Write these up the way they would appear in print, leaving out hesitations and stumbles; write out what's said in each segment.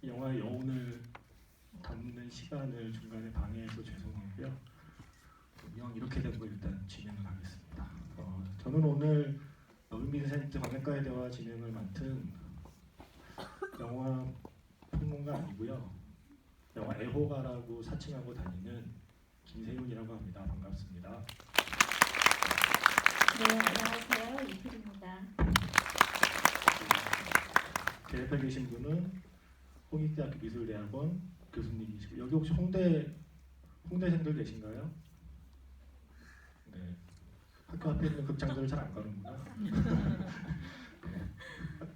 영화의 여운을 담는 시간을 중간에 방해해서 죄송하고요. 이왕 이렇게 된 거 일단 진행을 하겠습니다. 저는 오늘 빈센트 관객과의 대화 진행을 맡은 영화 평론가 아니고요. 영화 애호가라고 사칭하고 다니는 김세윤이라고 합니다. 반갑습니다. 네, 안녕하세요. 이필입니다. 제 옆에 계신 분은 홍익대학교 미술대학원 교수님이시고, 여기 혹시 홍대생들 계신가요? 네. 학교 앞에 있는 극장들을 잘 안 가는구나. 네.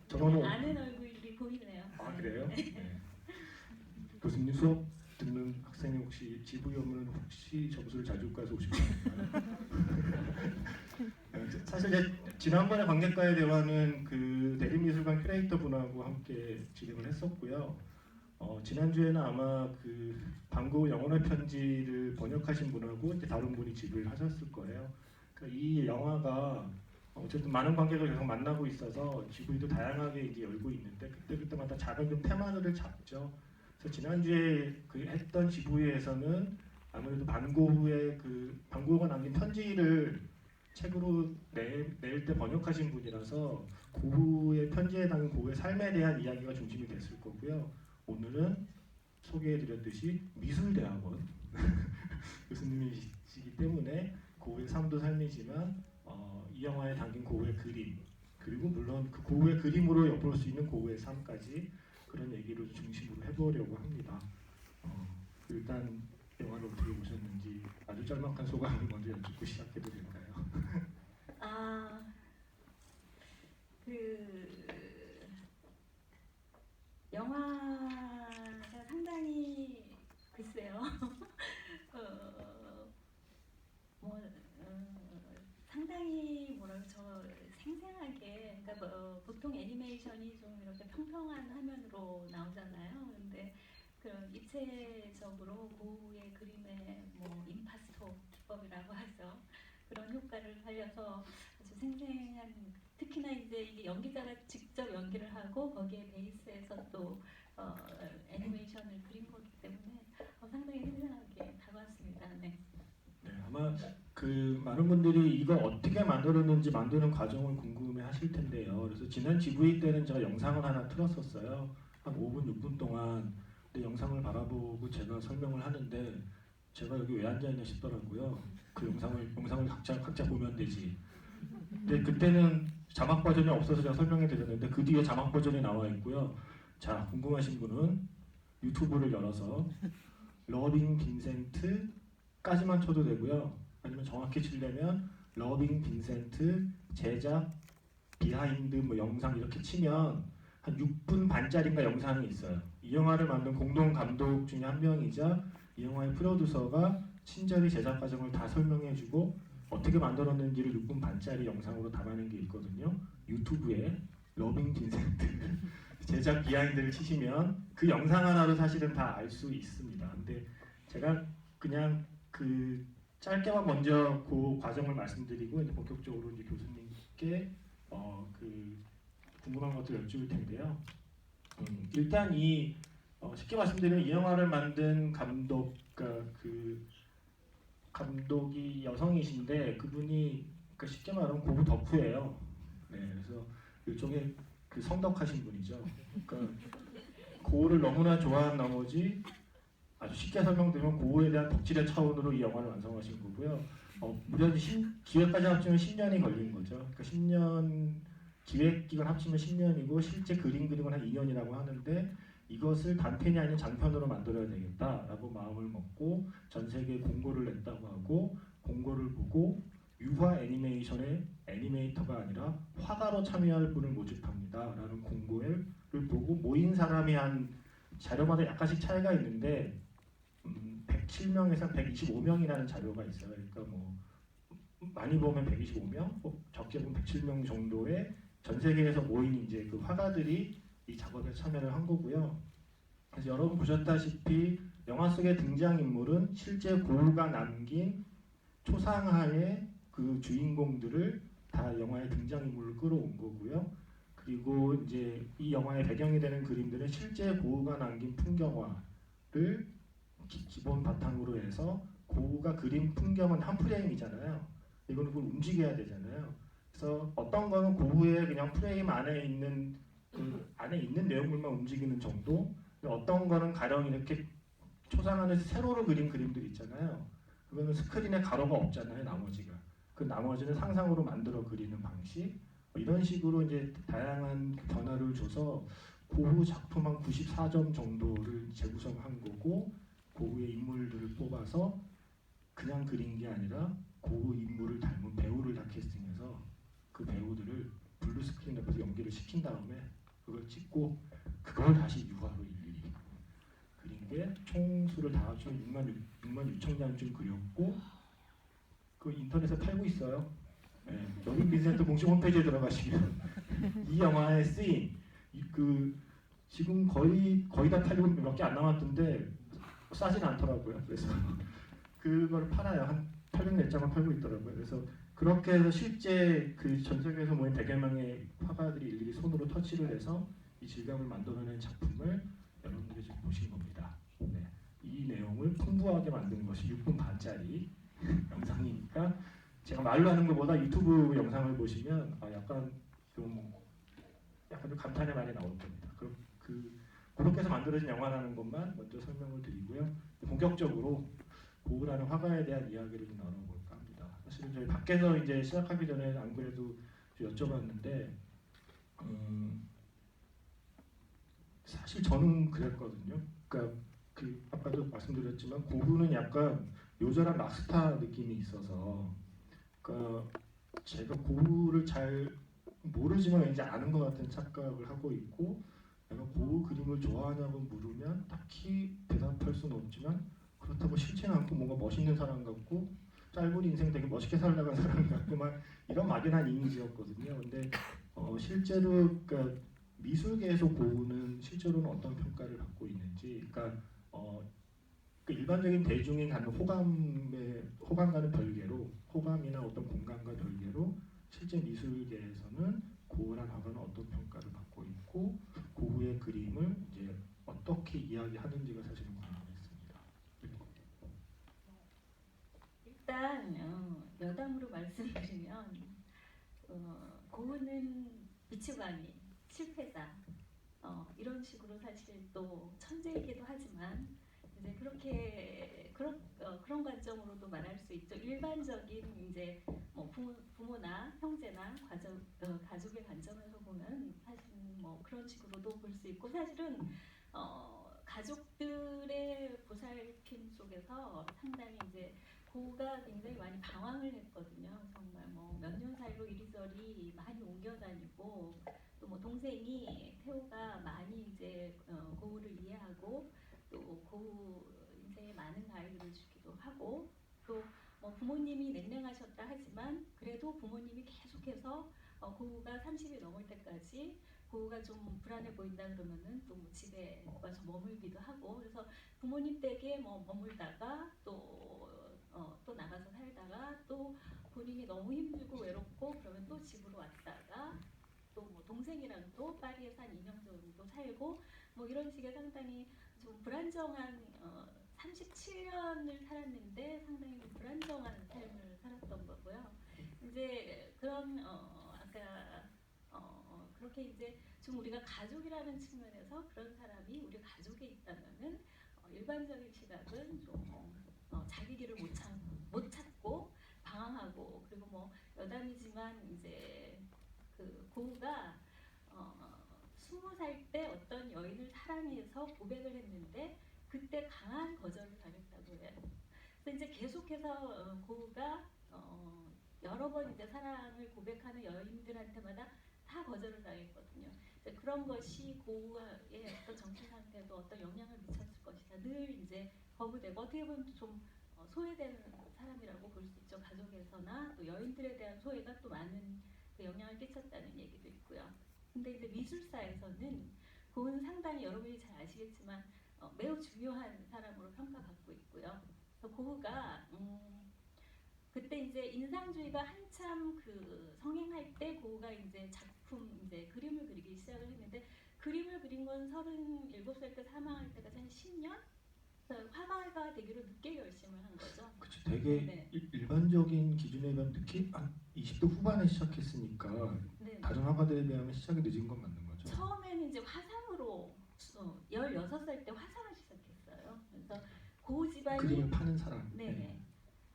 저는 아는 얼굴이 보이네요. 아, 그래요? 네. 교수님 수업 듣는 학생이 혹시 지부이 오면 혹시 점수를 자주과에서 오신 건가요? 사실 지난번에 관객과의 대화는 그 대림미술관 큐레이터 분하고 함께 진행을 했었고요. 지난주에는 아마 그 방고 영혼의 편지를 번역하신 분하고 이제 다른 분이 지부를 하셨을 거예요. 그러니까 이 영화가 어쨌든 많은 관객을 계속 만나고 있어서 지부이도 다양하게 이제 열고 있는데 그때마다 작은 좀 테마를 잡죠. 그래서 지난주에 그 했던 지부에서는 아무래도 반고흐의 그 반고흐가 남긴 편지를 책으로 낼 때 번역하신 분이라서 고흐의 편지에 담긴 고흐의 삶에 대한 이야기가 중심이 됐을 거고요. 오늘은 소개해드렸듯이 미술대학원 교수님이시기 때문에 고흐의 삶도 삶이지만 이 영화에 담긴 고흐의 그림, 그리고 물론 그 고흐의 그림으로 엿볼 수 있는 고흐의 삶까지 그런 얘기를 중심으로 해보려고 합니다. 일단 영화를 어떻게 보셨는지 아주 짤막한 소감을 먼저 여쭙고 시작해도 될까요? 영화가 상당히 글쎄요. 상당히 저 생생하게, 그러니까 보통 애니메이션이 좀 이렇게 평평한 화면으로 나오잖아요. 근데 그런 입체적으로 고흐의 그림의 임파스토 기법이라고 하죠. 그런 효과를 살려서 아주 생생한, 특히나 이제 이게 연기자가 직접 연기를 하고 거기에 베이스에서 또 애니메이션을 그린 거기 때문에 상당히 생생하게 다가왔습니다. 네. 네, 아마 그 많은 분들이 이거 어떻게 만들었는지 만드는 과정을 궁금해하실 텐데요. 그래서 지난 GV 때는 제가 영상을 하나 틀었었어요. 한 5분, 6분 동안 내 영상을 바라보고 제가 설명을 하는데 제가 여기 왜 앉아 있나 싶더라고요. 그 영상을 각자 보면 되지. 근데 그때는 자막 버전이 없어서 제가 설명해 드렸는데 그 뒤에 자막 버전이 나와 있고요. 자, 궁금하신 분은 유튜브를 열어서 러빙 빈센트까지만 쳐도 되고요. 아니면 정확히 치려면 러빙 빈센트 제작 비하인드 영상 이렇게 치면 한 6분 반짜리인가 영상이 있어요. 이 영화를 만든 공동 감독 중에 한 명이자 이 영화의 프로듀서가 친절히 제작 과정을 다 설명해주고 어떻게 만들었는지를 6분 반짜리 영상으로 담아낸 게 있거든요. 유튜브에 러빙 빈센트 제작 비하인드를 치시면 그 영상 하나로 사실은 다 알 수 있습니다. 근데 제가 그냥 그 짧게만 먼저 그 과정을 말씀드리고 이제 본격적으로 이제 교수님께 그 궁금한 것들 여쭈을 텐데요. 일단 쉽게 말씀드리면 이 영화를 만든 그 감독이 여성이신데 그분이 쉽게 말하면 고흐 덕후예요. 네, 그래서 일종의 그 성덕하신 분이죠. 그러니까 고흐를 너무나 좋아한 나머지 아주 쉽게 설명드리면 고흐에 대한 덕질의 차원으로 이 영화를 완성하신 거고요. 무려 기획까지 합치면 10년이 걸린 거죠. 그러니까 10년 기획 기간 합치면 10년이고 실제 그린 건 한 2년이라고 하는데 이것을 단편이 아닌 장편으로 만들어야 되겠다라고 마음을 먹고 전 세계에 공고를 냈다고 하고 공고를 보고 유화 애니메이션의 애니메이터가 아니라 화가로 참여할 분을 모집합니다라는 공고를 보고 모인 사람이 한 자료마다 약간씩 차이가 있는데 107명에서 125명이라는 자료가 있어요. 그러니까 많이 보면 125명, 적게 보면 107명 정도의 전 세계에서 모인 이제 그 화가들이 이 작업에 참여를 한 거고요. 그래서 여러분 보셨다시피 영화 속의 등장인물은 실제 고흐가 남긴 초상화의 그 주인공들을 다 영화의 등장인물로 끌어온 거고요. 그리고 이제 이 영화의 배경이 되는 그림들은 실제 고흐가 남긴 풍경화를 기본 바탕으로 해서 고흐가 그린 풍경은 한 프레임이잖아요. 이거는 그걸 움직여야 되잖아요. 그래서 어떤 거는 고흐의 그냥 프레임 안에 있는 그 안에 있는 내용물만 움직이는 정도. 어떤 거는 가령 이렇게 초상화에서 세로로 그린 그림들 있잖아요. 그거는 스크린에 가로가 없잖아요. 나머지가. 그 나머지는 상상으로 만들어 그리는 방식. 뭐 이런 식으로 이제 다양한 변화를 줘서 고흐 작품 한 94점 정도를 재구성한 거고 고흐의 인물들을 뽑아서 그냥 그린 게 아니라 고흐 인물을 닮은 배우를 다 캐스팅해서 그 배우들을 블루 스크린 앞에서 연기를 시킨 다음에 그걸 찍고 그걸 다시 유화로 일일이 그린 게 총수를 다 합치면 6만 6천 장쯤 그렸고 그 인터넷에 팔고 있어요. 네, 여긴 빈센트 공식 홈페이지에 들어가시면 이 영화에 쓰인 그 지금 거의 다 팔리고 몇 개 안 남았던데 싸진 않더라고요. 그래서 그걸 팔아요. 한 800몇 장을 팔고 있더라고요. 그래서 그렇게 해서 실제 그 전 세계에서 모인 100여 명의 화가들이 일일이 손으로 터치를 해서 이 질감을 만들어낸 작품을 여러분들이 지금 보신 겁니다. 네. 이 내용을 풍부하게 만든 것이 6분 반짜리 영상이니까 제가 말로 하는 것보다 유튜브 영상을 보시면 약간 좀 감탄의 말이 나올 겁니다. 그렇게 해서 만들어진 영화라는 것만 먼저 설명을 드리고요. 본격적으로 고흐라는 화가에 대한 이야기를 좀 나눠볼까 합니다. 사실은 저희 밖에서 이제 시작하기 전에 안 그래도 여쭤봤는데 사실 저는 그랬거든요. 그러니까 아까도 말씀드렸지만 고흐는 약간 요절한 락스타 느낌이 있어서 그러니까 제가 고흐를 잘 모르지만 이제 아는 것 같은 착각을 하고 있고 내가 고흐 그림을 좋아하냐고 물으면 딱히 대답할 수는 없지만 그렇다고 싫지는 않고 뭔가 멋있는 사람 같고 짧은 인생 되게 멋있게 살다간 사람 같고 막 이런 막연한 이미지였거든요. 근데 실제로 그러니까 미술계에서 고흐는 실제로는 어떤 평가를 받고 있는지 그러니까 그 일반적인 대중이 갖는 호감과는 별개로 호감이나 어떤 공감과 별개로 실제 미술계에서는 고흐란 화가는 어떤 평가를 받고 있고 고흐의 그림을 이제 어떻게 이야기하는지가 사실은 궁금했습니다. 일단 여담으로 말씀드리면 고흐는 미치광이 실패자 이런 식으로 사실 또 천재이기도 하지만 이제 그렇게 그런 관점으로도 말할 수 있죠. 일반적인 이제 뭐 부모나 형제나 가족의 관점에서 보면 사실 뭐 그런 식으로도 볼 수 있고 사실은 가족들의 보살핌 속에서 상당히 이제 고가 굉장히 많이 방황을 했거든요. 정말 뭐 몇 년 사이로 이리저리 많이 옮겨 다니고 또 뭐 동생이 태호가 많이 이제 고우를 이해하고 또 고우 인생에 많은 가이드를 주기도 하고 또 뭐 부모님이 냉랭하셨다 하지만 그래도 부모님이 계속해서 고우가 30이 넘을 때까지 고우가 좀 불안해 보인다 그러면은 또 뭐 집에 와서 머물기도 하고 그래서 부모님 댁에 뭐 머물다가 또 나가서 살다가 또 본인이 너무 힘들고 외롭고 그러면 또 집으로 왔다가 또 뭐 동생이랑 또 파리에서 한 2년 정도 살고 뭐 이런 식의 상당히 좀 불안정한 37년을 살았는데 상당히 불안정한 삶을 살았던 거고요. 이제 그런 아까 그렇게 이제 좀 우리가 가족이라는 측면에서 그런 사람이 우리 가족에 있다면은 일반적인 시각은 좀 자기 길을 못 찾고 방황하고 그리고 뭐 여담이지만 이제 그 고우가 20살 때 어떤 여인을 사랑해서 고백을 했는데 그때 강한 거절을 당했다고 해요. 그래서 이제 계속해서 고우가 여러 번 이제 사랑을 고백하는 여인들한테마다 다 거절을 당했거든요. 이제 그런 것이 고우의 어떤 정신 상태에도 어떤 영향을 미쳤을 것이다. 늘 이제 거부되고 어떻게 보면 좀 소외되는 사람이라고 볼 수 있죠. 가족에서나 또 여인들에 대한 소외가 또 많은 그 영향을 끼쳤다는 얘기도 있고요. 근데 이제 미술사에서는 고우는 상당히 여러분이 잘 아시겠지만 매우 중요한 사람으로 평가받고 있고요. 그래서 고우가 그때 이제 인상주의가 한참 그 성행할 때 고우가 이제 작품 이제 그림을 그리기 시작을 했는데 그림을 그린 건 37살 때 사망할 때까지 한 10년? 화가가 되기로 늦게 결심을 한 거죠. 그치, 되게 네. 일반적인 기준에 비하면 늦게 한 20대 후반에 시작했으니까 네. 다른 화가들에 비하면 시작이 늦은 건 맞는 거죠. 처음에는 이제 화상으로 16살 때 화상을 시작했어요. 그래서 고 집안이 그림을 파는 사람. 네네.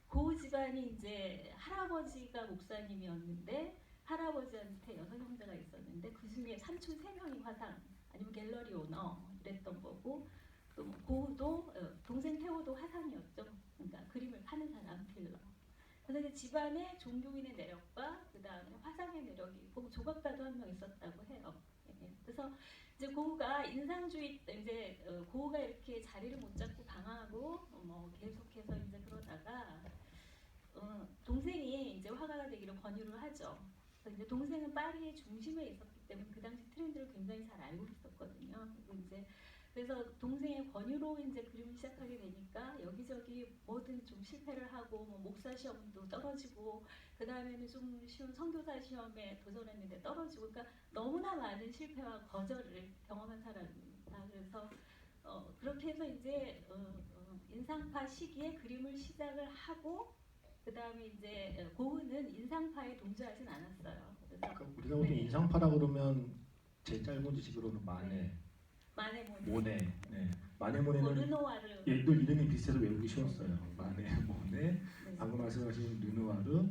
고 집안이 이제 할아버지가 목사님이었는데 할아버지한테 6형제가 있었는데 그 중에 삼촌 3명이 화상 아니면 갤러리 오너 이랬던 거고 또 고우도 동생 태호도 화상이었죠. 그러니까 그림을 파는 사람 딜러. 그래서 이제 집안의 종교인의 내력과 그 다음에 화상의 내력이 있고 조각가도 한 명 있었다고 해요. 예. 그래서 이제 고우가 인상주의 이제 고우가 이렇게 자리를 못 잡고 방황하고 뭐 계속해서 이제 그러다가 동생이 이제 화가가 되기로 권유를 하죠. 그래서 이제 동생은 파리의 중심에 있었기 때문에 그 당시 트렌드를 굉장히 잘 알고 있었거든요. 그리고 이제 그래서 동생의 권유로 이제 그림을 시작하게 되니까 여기저기 뭐든 좀 실패를 하고 뭐 목사 시험도 떨어지고 그 다음에는 좀 쉬운 선교사 시험에 도전했는데 떨어지고 그러니까 너무나 많은 실패와 거절을 경험한 사람입니다. 그래서 그렇게 해서 이제 인상파 시기에 그림을 시작을 하고 그 다음에 이제 고흐는 인상파에 동조하진 않았어요. 그래서 그러니까 우리가 보통 인상파라 그러면 제 짧은 지식으로는 마네, 마네 모네. 네. 마네 모네는 르노와르 늘 이름이 비슷해서 외우기 쉬웠어요. 마네, 모네, 네. 방금 말씀하신 르누아르,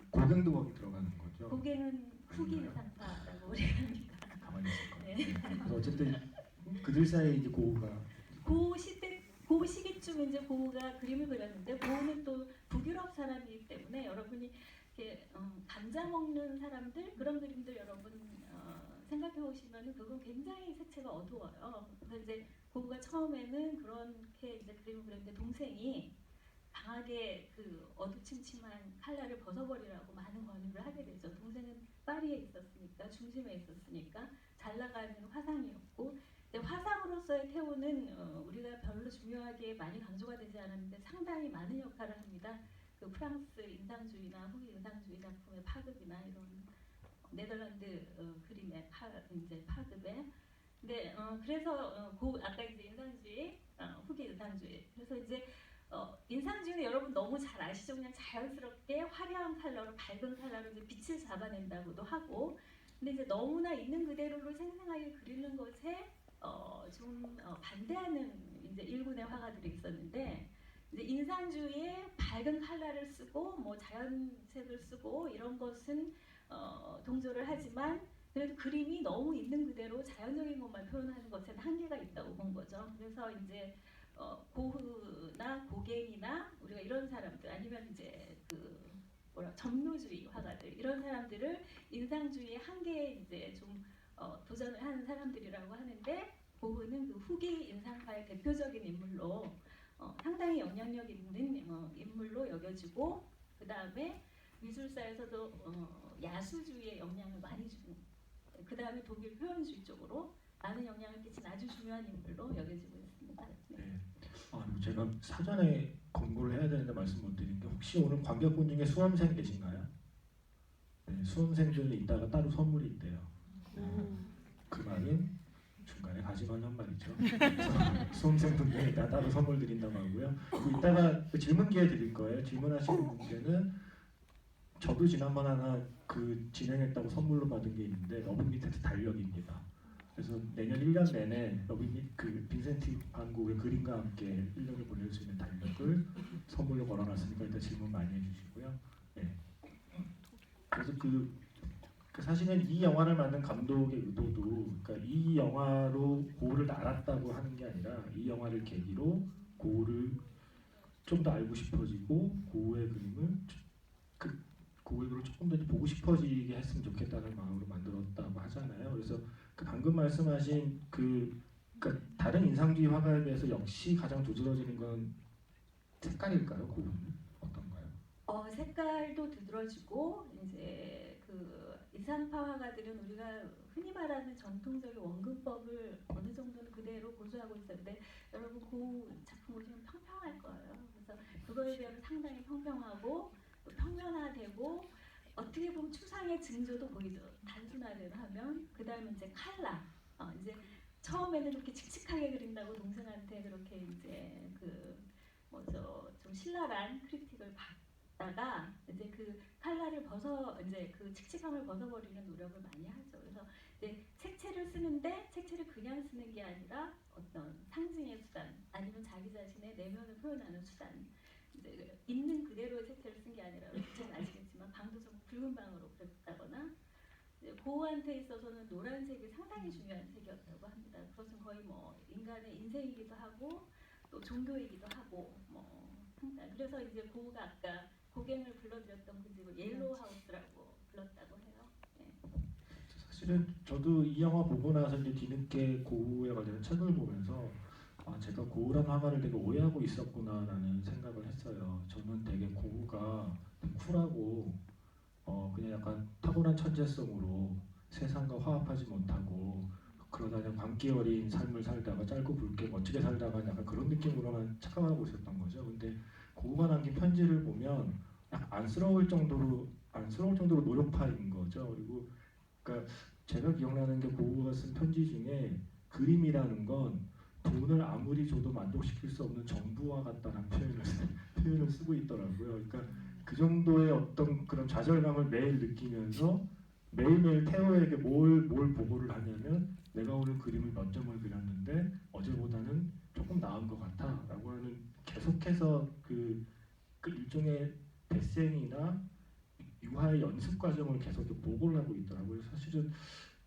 고갱도 거기 들어가는 거죠. 고갱은 후기 아닌가요? 인상파라고 우리가 합니다. 가만히 있을 거예요. 네. 네. 그래서 어쨌든 그들 사이에 이제 고우가 그 시기쯤 이제 고우가 그림을 그렸는데 고우는 또 북유럽 사람이기 때문에 여러분이 이렇게 감자 먹는 사람들 그런 그림들 여러분 생각해 보시면은 그건 굉장히 색채가 어두워요. 그래서 이제 고우가 처음에는 그렇게 이제 그림을 그렸는데 동생이 강하게 그 어두침침한 칼라를 벗어버리라고 많은 권유를 하게 되죠. 동생은 파리에 있었으니까 중심에 있었으니까 잘 나가는 화상이었고 화상으로서의 태호는 우리가 별로 중요하게 많이 강조가 되지 않았는데 상당히 많은 역할을 합니다. 그 프랑스 인상주의나 후기 인상주의 작품의 파급이나 이런 네덜란드 그림의 이제 파급에 근데 그래서 아까 이제 인상주의 후기 인상주의 그래서 이제 인상주의는 여러분 너무 잘 아시죠? 그냥 자연스럽게 화려한 컬러로 밝은 컬러로 이제 빛을 잡아낸다고도 하고 근데 이제 너무나 있는 그대로를 생생하게 그리는 것에 좀 반대하는 이제 일군의 화가들이 있었는데 이제 인상주의에 밝은 컬러를 쓰고 뭐 자연색을 쓰고 이런 것은 동조를 하지만 그래도 그림이 너무 있는 그대로 자연적인 것만 표현하는 것에는 한계가 있다고 본 거죠. 그래서 이제 고흐나 고갱이나 우리가 이런 사람들 아니면 이제 그 점묘주의 화가들 이런 사람들을 인상주의의 한계에 이제 좀 도전을 하는 사람들이라고 하는데 고흐는 그 후기 인상파의 대표적인 인물로 상당히 영향력 있는 인물로 여겨지고 그 다음에 미술사에서도 야수주의의 영향을 많이 주는 그 다음에 독일 표현주의 쪽으로 많은 영향을 끼친 아주 중요한 인물로 여겨지고 있습니다. 네. 네. 그리고 제가 사전에 공고를 해야 되는데 말씀 못 드린 게 혹시 오늘 관객분 중에 수험생 계신가요? 네, 수험생들은 이따가 따로 선물이 있대요. 그 말은 중간에 가지 말란 말이죠. 그래서 수험생분들은 이따 따로 선물 드린다고 하고요. 그리고 이따가 질문 기회 드릴 거예요. 질문하시는 분께는 저도 지난번 하나 그 진행했다고 선물로 받은 게 있는데 러브미테트 달력입니다. 그래서 내년 1년 내내 그 빈센티 반 고흐의 그림과 함께 1년을 보낼 수 있는 달력을 선물로 걸어놨으니까 일단 질문 많이 해주시고요. 네. 그래서 사실은 이 영화를 만든 감독의 의도도 그러니까 이 영화로 고흐를 알았다고 하는 게 아니라 이 영화를 계기로 고흐를 좀 더 알고 싶어지고 고흐의 그림을 고흐의 그림을 조금 더 보고 싶어지게 했으면 좋겠다는 마음으로 만들었다고 하잖아요. 그래서 그 방금 말씀하신 그러니까 다른 인상주의 화가에 비해서 역시 가장 두드러지는 건 색깔일까요? 고흐는 어떤가요? 색깔도 두드러지고 이제 그 인상파 화가들은 우리가 흔히 말하는 전통적인 원근법을 어느 정도는 그대로 고수하고 있어요. 근데 여러분 고흐 작품 보시면 평평할 거예요. 그래서 그거에 비하면 상당히 평평하고 평면화되고 어떻게 보면 추상의 징조도 보이죠. 단순화를 하면 그 다음에 이제 칼라. 이제 처음에는 이렇게 칙칙하게 그린다고 동생한테 그렇게 이제 그 뭐죠 좀 신랄한 크리틱을 받다가 이제 그 칼라를 이제 그 칙칙함을 벗어버리는 노력을 많이 하죠. 그래서 이제 색채를 쓰는데 색채를 그냥 쓰는 게 아니라 어떤 상징의 수단 아니면 자기 자신의 내면을 표현하는 수단. 이제 있는 그대로의 색채를 쓴 게 아니라 잘 아시겠지만 방도 좀 붉은 방으로 그렸다거나 고우한테 있어서는 노란색이 상당히 중요한 색이었다고 합니다. 그것은 거의 뭐 인간의 인생이기도 하고 또 종교이기도 하고 뭐 상당. 그래서 이제 고우가 아까 고갱을 불러드렸던 그 집을 옐로우 하우스라고 불렀다고 해요. 네. 사실은 저도 이 영화 보고 나서 이제 뒤늦게 고우에 관련된 책을 보면서 제가 고우라는 화가를 되게 오해하고 있었구나라는 생각을 했어요. 저는 되게 고우가 쿨하고 그냥 약간 타고난 천재성으로 세상과 화합하지 못하고 그러다 그냥 광기 어린 삶을 살다가 짧고 굵게 멋지게 살다가 약간 그런 느낌으로만 착각하고 있었던 거죠. 근데 고우가 남긴 편지를 보면 약간 안쓰러울 정도로 노력파인 거죠. 그리고 그러니까 제가 기억나는 게 고우가 쓴 편지 중에 그림이라는 건 돈을 아무리 줘도 만족시킬 수 없는 정부와 같다는 표현을 쓰고 있더라고요. 그러니까 그 정도의 어떤 그런 좌절감을 매일 느끼면서 매일매일 태호에게 뭘 보고를 하냐면 내가 오늘 그림을 몇 점을 그렸는데 어제보다는 조금 나은 것 같아라고 하는 계속해서 그 일종의 데생이나 유화의 연습 과정을 계속 보고를 하고 있더라고요. 사실은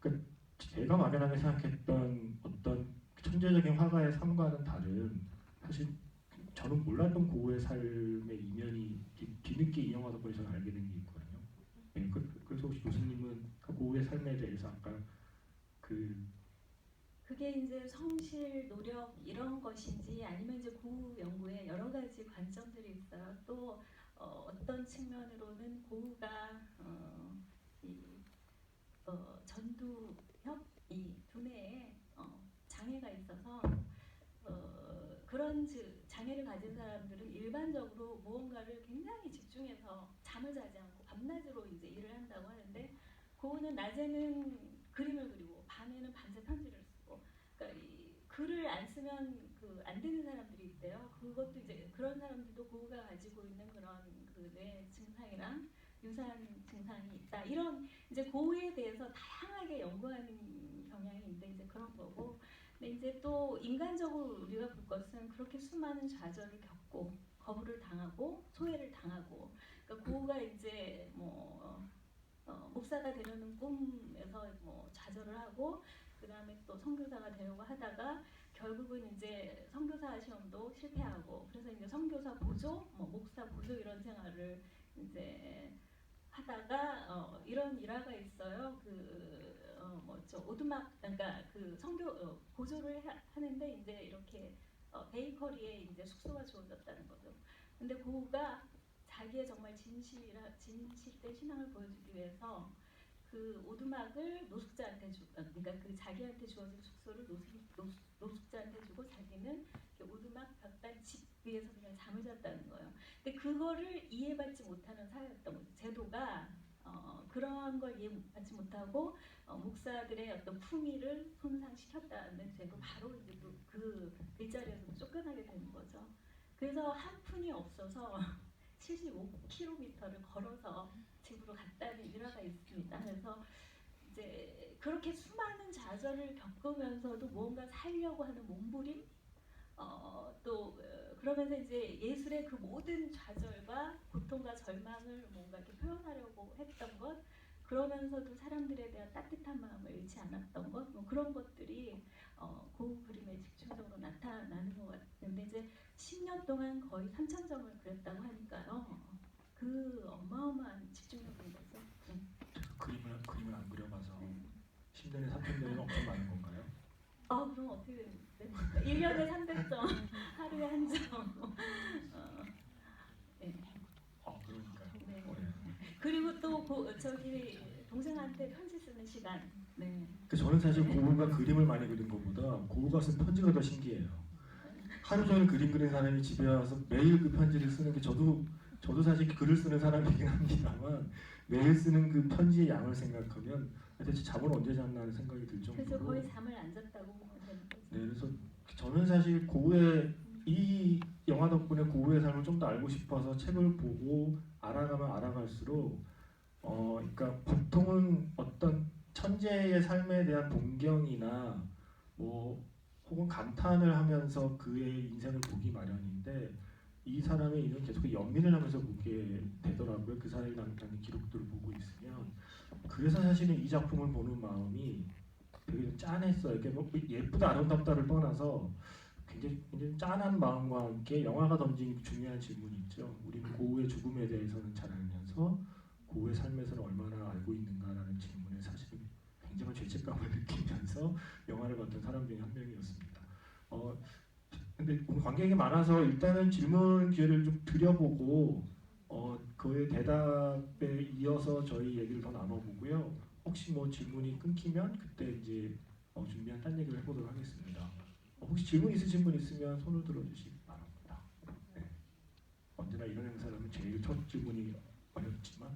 그러니까 제가 막연하게 생각했던 어떤 천재적인 화가의 삶과는 다른 사실 저는 몰랐던 고우의 삶의 이면이 뒤늦게 이 영화 덕분에 저는 알게 된 게 있거든요. 네, 그래서 혹시 교수님은 그 고우의 삶에 대해서 아까 그게 이제 성실, 노력 이런 것인지 아니면 이제 고우 연구에 여러 가지 관점들이 있어요. 또 어떤 측면으로는 고우가 전두엽 이 두뇌에 장애가 있어서 그런 장애를 가진 사람들은 일반적으로 무언가를 굉장히 집중해서 잠을 자지 않고 밤낮으로 이제 일을 한다고 하는데 고우는 낮에는 그림을 그리고 밤에는 밤새 편지를 쓰고 그러니까 이 글을 안 쓰면 안 되는 사람들이 있대요. 그것도 이제 그런 사람들도 고우가 가지고 있는 그런 그 뇌 증상이랑 유사한 증상이 있다. 이런 이제 고우에 대해서 다양하게 연구하는 경향이 있는데 이제 그런 거고. 근데 이제 또 인간적으로 우리가 볼 것은 그렇게 수많은 좌절을 겪고 거부를 당하고 소외를 당하고 그러니까 고우가 이제 목사가 되려는 꿈에서 좌절을 하고 그 다음에 또 선교사가 되려고 하다가 결국은 이제 선교사 시험도 실패하고 그래서 이제 선교사 보조, 목사 보조 이런 생활을 이제 하다가 이런 일화가 있어요. 오두막 그러니까 그 선교 보조를 하는데 이제 이렇게 베이커리에 이제 숙소가 주어졌다는 거죠. 근데 고우가 자기의 정말 진실된 신앙을 보여주기 위해서 그 오두막을 노숙자한테 그러니까 그 자기한테 주어진 숙소를 노숙자한테 주고 자기는 오두막 벽단 집 위에서 그냥 잠을 잤다는 거예요. 근데 그거를 이해받지 못하는 사회였던 거죠. 제도가 그러한 걸 이해받지 못하고 목사들의 어떤 품위를 손상시켰다는 죄로 바로 이제 그 일자리에서 쫓겨나게 되는 거죠. 그래서 한 푼이 없어서 75km를 걸어서 집으로 갔다는 일화가 있습니다. 그래서 이제 그렇게 수많은 좌절을 겪으면서도 무언가 살려고 하는 몸부림, 그러면서 이제 예술의 그 모든 좌절과 고통과 절망을 뭔가 이렇게 표현하려고 했던 것, 그러면서도 사람들에 대한 따뜻한 마음을 잃지 않았던 것, 그런 것들이 고우 그림에 집중적으로 나타나는 것 같은데 이제 10년 동안 거의 3,000점을 그렸다고 하니까요. 그 어마어마한 집중력인 거죠. 그림을 안 그려봐서 10년에 3,000점이 엄청 많은 건가요? 그럼 어떻게 됩니까? 1년에 300점, 하루에 1점. 네. 그러니까요. 네. 네. 그리고 또 저기 동생한테 편지 쓰는 시간. 네. 저는 사실 고우가 그림을 많이 그린 것보다 고우가 쓴 편지가 더 신기해요. 하루 종일 그림 그린 사람이 집에 와서 매일 그 편지를 쓰는 게 저도 저도 사실 글을 쓰는 사람이긴 합니다만 매일 쓰는 그 편지의 양을 생각하면 대체 잠을 언제 잤나 하는 생각이 들 그래서 정도로. 거의 잠을 안 잤다고 보면 되는 거죠. 네, 그래서 저는 사실 고우의 이 영화 덕분에 고우의 삶을 좀 더 알고 싶어서 책을 보고 알아가면 알아갈수록 그러니까 보통은 어떤 천재의 삶에 대한 동경이나 뭐 혹은 감탄을 하면서 그의 인생을 보기 마련인데 이 사람의 인생 계속 연민을 하면서 보게 되더라고요. 그 사람이 남긴 기록들을 보고 있으면. 그래서 사실은 이 작품을 보는 마음이 되게 좀 짠했어요. 이렇게 뭐 예쁘다 아름답다를 떠나서 굉장히 짠한 마음과 함께 영화가 던진 중요한 질문이 있죠. 우리는 고우의 죽음에 대해서는 잘 알면서 고우의 삶에서는 얼마나 알고 있는가라는 질문에 사실은 굉장한 죄책감을 느끼면서 영화를 봤던 사람 중에 한 명이었습니다. 근데 오늘 관객이 많아서 일단은 질문 기회를 좀 드려보고 그의 대답에 이어서 저희 얘기를 더 나눠보고요. 혹시 뭐 질문이 끊기면 그때 이제 준비한 딴 얘기를 해보도록 하겠습니다. 혹시 질문 있으신 분 있으면 손을 들어주시기 바랍니다. 네. 언제나 이런 행사라면 제일 첫 질문이 어렵지만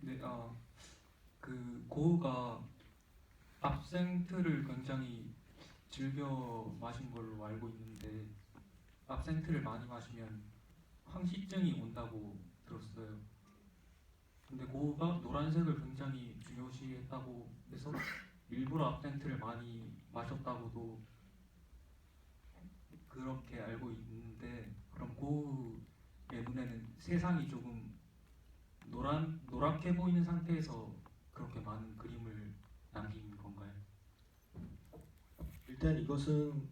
네, 그 고흐가 압생트를 굉장히 즐겨 마신 걸로 알고 있는데 압생트를 많이 마시면 황시증이 온다고 들었어요. 근데 고흐가 노란색을 굉장히 중요시했다고 해서 일부러 압생트를 많이 마셨다고도 그렇게 알고 있는데 그럼 고흐의 눈에는 세상이 조금 노랗게 보이는 상태에서 그렇게 많은 그림을 남긴 건가요? 일단 이것은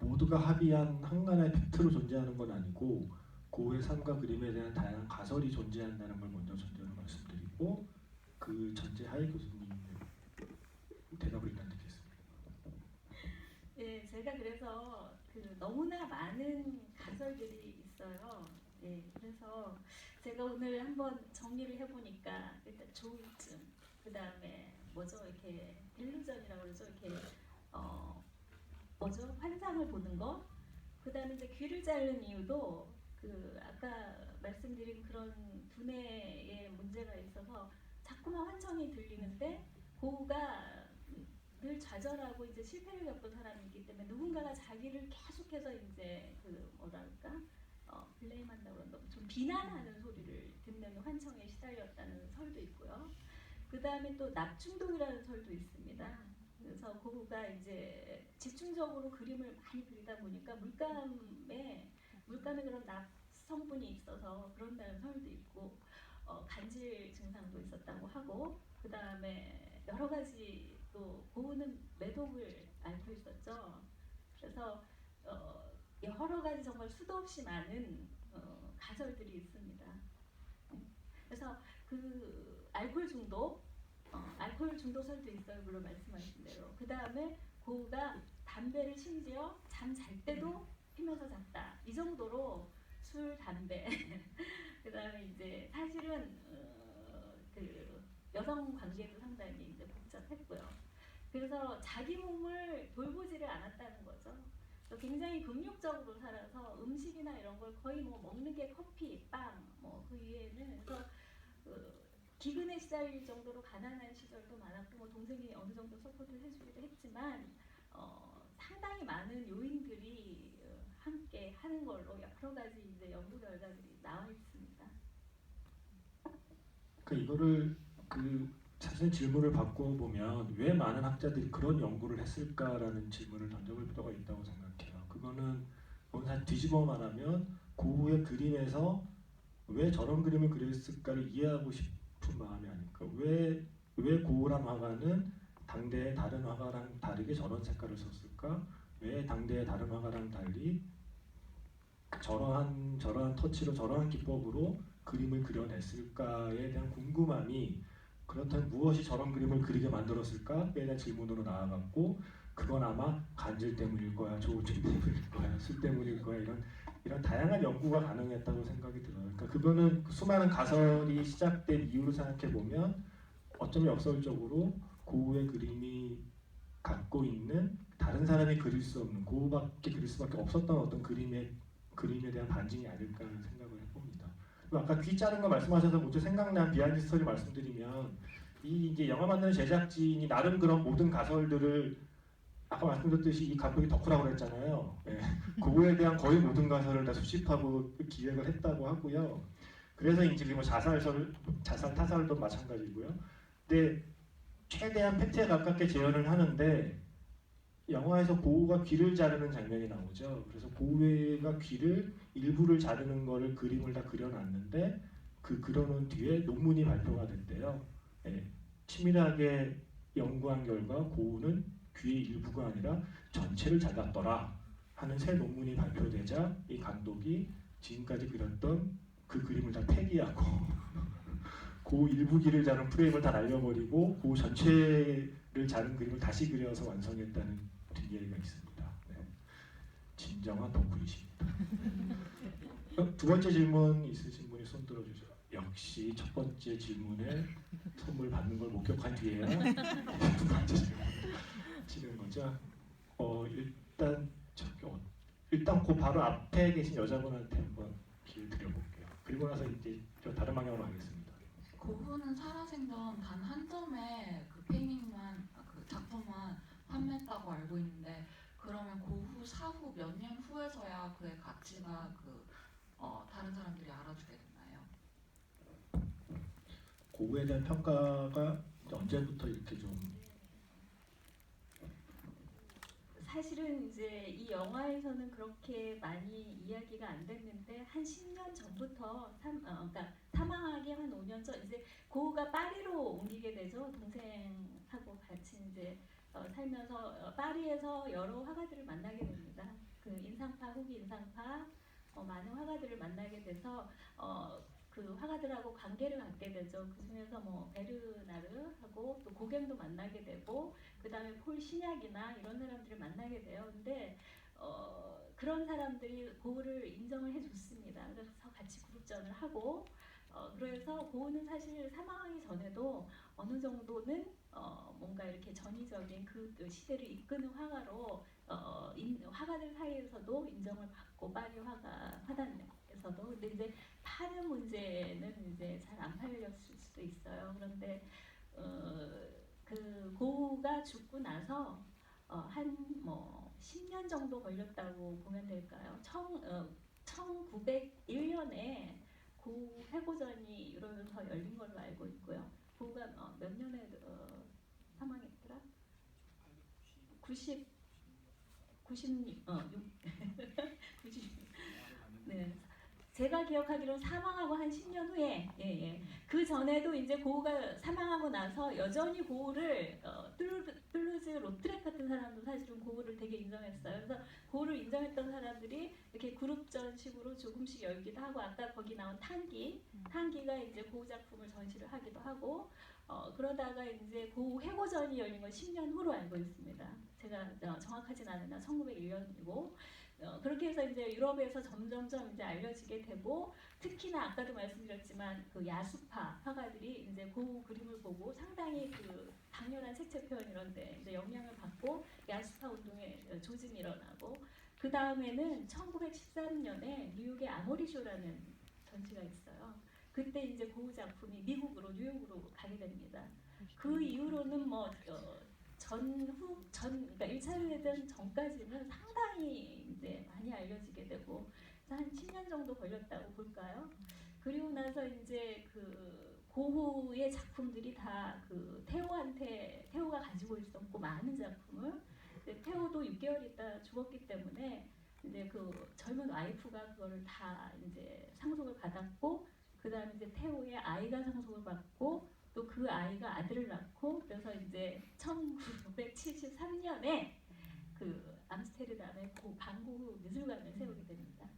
모두가 합의한 한나라의 팩트로 존재하는 건 아니고 고흐의 삶과 그림에 대한 다양한 가설이 존재한다는 걸 먼저 전제로 말씀드리고 그 전제 하에 교수님의 대답을 일단 듣겠습니다. 예, 제가 그래서 그 너무나 많은 가설들이 있어요. 예, 그래서 제가 오늘 한번 정리를 해보니까 일단 조울증, 그 다음에 뭐죠? 이렇게 일루전이라고 그러죠? 이렇게 뭐죠? 환상을 보는 거. 그 다음에 이제 귀를 자른 이유도 그 아까 말씀드린 그런 두뇌에 문제가 있어서 자꾸만 환청이 들리는데 고우가 늘 좌절하고 이제 실패를 겪은 사람이기 때문에 누군가가 자기를 계속해서 이제 그 뭐랄까 블레임한다고 그런다 좀 비난하는 소리를 듣는 환청에 시달렸다는 설도 있고요. 그 다음에 또 납중독이라는 설도 있습니다. 그래서 고흐가 이제 집중적으로 그림을 많이 그리다 보니까 물감에 그런 납 성분이 있어서 그런다는 설도 있고 간질 증상도 있었다고 하고 그 다음에 여러 가지 또 고흐는 매독을 앓고 있었죠. 그래서 여러 가지 정말 수도 없이 많은 가설들이 있습니다. 그래서 그 알코올 중독설도 있어요. 물론 말씀하신 대로. 그 다음에 고흐가 담배를 심지어 잠 잘 때도 피면서 잤다. 이 정도로 술, 담배. 그 다음에 이제 사실은 그 여성 관계도 상당히 이제 복잡했고요. 그래서 자기 몸을 돌보지를 않았다는 거죠. 굉장히 금욕적으로 살아서 음식이나 이런 걸 거의 뭐 먹는 게 커피, 빵, 뭐 그 이외에는 그래서 기근에 시달릴 정도로 가난한 시절도 많았고 뭐 동생이 어느 정도 서포트를 해주기도 했지만 상당히 많은 요인들이 함께 하는 걸로 여러 가지 이제 연구 결과들이 나와 있습니다. 그러니까 이거를 사실 질문을 바꿔 보면 왜 많은 학자들이 그런 연구를 했을까라는 질문을 던져볼 필요가 있다고 생각해요. 그거는 사실 뒤집어 말하면 고흐의 그림에서 왜 저런 그림을 그렸을까를 이해하고 싶은 마음이 아닐까. 왜 고흐란 화가는 당대의 다른 화가랑 다르게 저런 색깔을 썼을까? 왜 당대의 다른 화가랑 달리 저러한 터치로 저러한 기법으로 그림을 그려냈을까에 대한 궁금함이 그렇다면 무엇이 저런 그림을 그리게 만들었을까에 대한 질문으로 나아갔고 그건 아마 간질 때문일 거야, 조울증 때문일 거야, 술 때문일 거야 이런 이런 다양한 연구가 가능했다고 생각이 들어요. 그러니까 그거는 수많은 가설이 시작된 이유로 생각해 보면 어쩌면 역설적으로 고흐의 그림이 갖고 있는 다른 사람이 그릴 수 없는 고흐밖에 그릴 수밖에 없었던 어떤 그림에 대한 반증이 아닐까 생각을 해봅니다. 그리고 아까 귀 자른 거 말씀하셔서 먼저 생각난 비하인드 스토리 말씀드리면 이 이제 영화 만드는 제작진이 나름 그런 모든 가설들을 아까 말씀드렸듯이 이 감독이 덕후라고 그랬잖아요. 예. 고흐에 대한 거의 모든 가설을 다 수집하고 기획을 했다고 하고요. 그래서 이제 뭐 자살 타살도 마찬가지고요. 근데 최대한 팩트에 가깝게 재현을 하는데 영화에서 고흐가 귀를 자르는 장면이 나오죠. 그래서 고흐가 귀를 일부를 자르는 거를 그림을 다 그려놨는데 그 그려놓은 뒤에 논문이 발표가 됐대요. 예. 치밀하게 연구한 결과 고흐는 귀의 일부가 아니라 전체를 잘랐더라 하는 새 논문이 발표되자 이 감독이 지금까지 그렸던 그 그림을 다 폐기하고 그 일부 귀를 자른 프레임을 다 날려버리고 그 전체를 자른 그림을 다시 그려서 완성했다는 뒷얘기가 있습니다. 네. 진정한 덕후이십니다. 두 번째 질문 있으신 분이 손 들어주세요. 역시 첫 번째 질문에 선물 받는 걸 목격한 뒤에야 두 번째 질문 치는 거죠. 일단 그 바로 앞에 계신 여자분한테 한번 기회 드려볼게요. 그리고 나서 이제 저 다른 방향으로 가겠습니다. 고흐는 살아생전 단 한 점의 그 페인팅만 그 작품만 판매했다고 알고 있는데 그러면 고흐 사후 몇 년 후에서야 그의 가치가 다른 사람들이 알아주게 됐나요? 고흐에 대한 평가가 언제부터 이렇게 좀 사실은 이제 이 영화에서는 그렇게 많이 이야기가 안 됐는데 한 10년 전부터 그러니까 사망하기 한 5년 전 이제 고흐가 파리로 옮기게 되죠. 동생하고 같이 이제 살면서 파리에서 여러 화가들을 만나게 됩니다. 그 인상파, 후기 인상파 많은 화가들을 만나게 돼서 그 화가들하고 관계를 갖게 되죠. 그 중에서 뭐 베르나르하고 또 고갱도 만나게 되고 그 다음에 폴 시냐기나 이런 사람들을 만나게 돼요. 근데 그런 사람들이 고흐를 인정을 해줬습니다. 그래서 같이 그룹전을 하고 그래서 고흐는 사실 사망하기 전에도 어느 정도는 뭔가 이렇게 전위적인 그 시대를 이끄는 화가로 화가들 사이에서도 인정을 받고 파리 화단에서도 근데 이제 파는 문제는 이제 잘 안 팔렸을 수도 있어요. 그런데 그 고흐가 죽고 나서 한 뭐 10년 정도 걸렸다고 보면 될까요? 1901년에 고흐 회고전이 이러면서 열린 걸로 알고 있고요. 고흐가 몇 년에 사망했더라? 90 네. 제가 기억하기로는 사망하고 한 10년 후에 그 전에도 이제 고흐가 사망하고 나서 여전히 고흐를 툴루즈 로트렉 같은 사람도 사실은 고흐를 되게 인정했어요. 그래서 고흐를 인정했던 사람들이 이렇게 그룹전식으로 조금씩 열기도 하고 아까 거기 나온 탄기가 이제 고흐 작품을 전시를 하기도 하고 그러다가 이제 고흐 회고전이 열린 건 10년 후로 알고 있습니다. 제가 정확하진 않으나 1901년이고 그렇게 해서 이제 유럽에서 점점점 이제 알려지게 되고 특히나 아까도 말씀드렸지만 그 야수파 화가들이 이제 고흐 그림을 보고 상당히 그 강렬한 색채 표현 이런데 이제 영향을 받고 야수파 운동의 조짐이 일어나고 그 다음에는 1913년에 뉴욕의 아모리쇼라는 전시가 있어요. 그때 이제 고흐 작품이 미국으로 뉴욕으로 가게 됩니다. 그 이후로는 뭐 그러니까 1차 대전 전까지는 상당히 이제 많이 알려지게 되고 한 10년 정도 걸렸다고 볼까요? 그리고 나서 이제 그 고흐의 작품들이 다 그 태호가 가지고 있었고 많은 작품을 태호도 6개월 있다 죽었기 때문에 이제 그 젊은 와이프가 그거를 다 이제 상속을 받았고 그 다음에 이제 태호의 아이가 상속을 받고 또 그 아이가 아들을 낳고 그래서 이제 1973년에 그 암스테르담의 반고흐 미술관을 세우게 됩니다.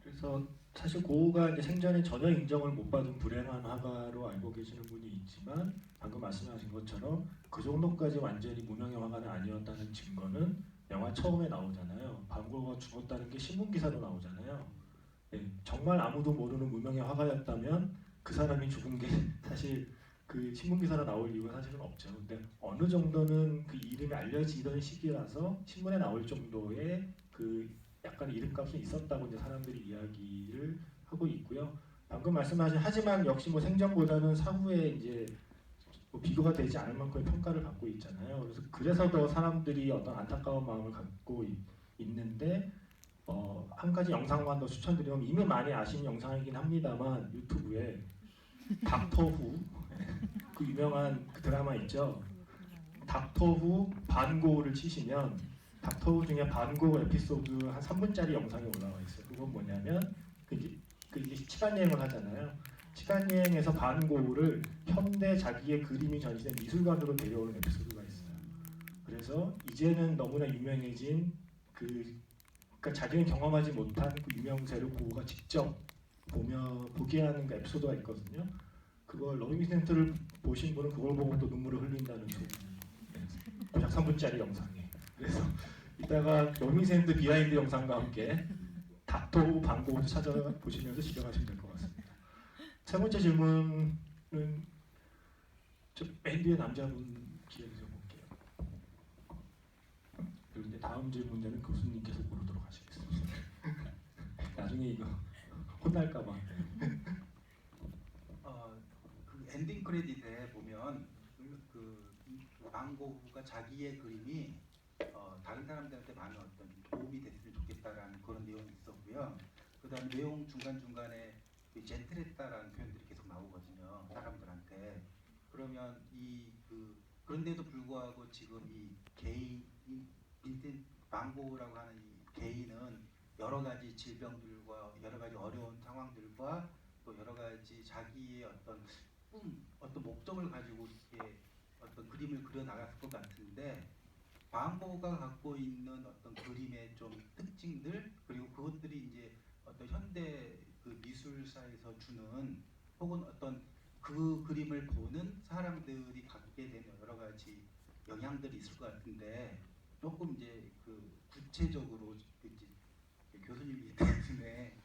그래서 사실 고흐가 이제 생전에 전혀 인정을 못 받은 불행한 화가로 알고 계시는 분이 있지만 방금 말씀하신 것처럼 그 정도까지 완전히 무명의 화가는 아니었다는 증거는 영화 처음에 나오잖아요. 반고가 죽었다는 게 신문 기사로 나오잖아요. 예, 정말 아무도 모르는 무명의 화가였다면 그 사람이 죽은 게 사실 그 신문 기사로 나올 이유가 사실은 없죠. 근데 어느 정도는 그 이름이 알려지던 시기라서 신문에 나올 정도의 그 약간 이름값이 있었다고 이제 사람들이 이야기를 하고 있고요. 방금 말씀하신 하지만 역시 뭐 생전보다는 사후에 이제 뭐 비교가 되지 않을 만큼의 평가를 받고 있잖아요. 그래서 더 사람들이 어떤 안타까운 마음을 갖고 있는데 한 가지 영상만 더 추천드리면 이미 많이 아신 영상이긴 합니다만 유튜브에 닥터 후 그 유명한 그 드라마 있죠. 닥터 후 반고를 치시면 닥터 후 중에 반고 에피소드 한 3분짜리 영상이 올라와 있어요. 그건 뭐냐면 이제 시간 여행을 하잖아요. 시간 여행에서 반고를 현대 자기의 그림이 전시된 미술관으로 데려오는 에피소드가 있어요. 그래서 이제는 너무나 유명해진 그러니까 자기는 경험하지 못한 그 유명세를 고우가 직접 보게 하는 그 에피소드가 있거든요. 그걸 러빙센트를 보신 분은 그걸 보고 또 눈물을 흘린다는 소리. 약 3분짜리 영상에. 그래서 이따가 러빙센트 비하인드 영상과 함께 닥터 후 반고를 찾아보시면서 시작하시면 될 것 같습니다. 세 번째 질문은 맨 뒤에 남자분 기회에서 볼게요. 그리고 이제 다음 질문에는 교수님께서 고르도록 하시겠습니다. 나중에 이거 혼날까봐. 그 엔딩 크레딧에 보면 반고흐가 자기의 그림이 다른 사람들한테 많은 어떤 도움이 됐으면 좋겠다라는 그런 내용이 있었고요. 그다음 내용 중간 중간에 젠틀했다라는 표현들이 계속 나오거든요. 사람들한테. 그러면 그런데도 불구하고 지금 이 개인 빈센트 반 고흐라고 하는 이 개인은 여러 가지 질병들과 여러 가지 어려운 상황들과 또 여러 가지 자기의 어떤 어떤 목적을 가지고 이렇게 어떤 그림을 그려 나갔을 것 같은데 반 고흐가 갖고 있는 어떤 그림의 좀 특징들 그리고 그것들이 이제 어떤 현대 그 미술사에서 주는 혹은 어떤 그 그림을 보는 사람들이 갖게 되는 여러 가지 영향들이 있을 것 같은데 조금 이제 그 구체적으로 이제 교수님이기 때문에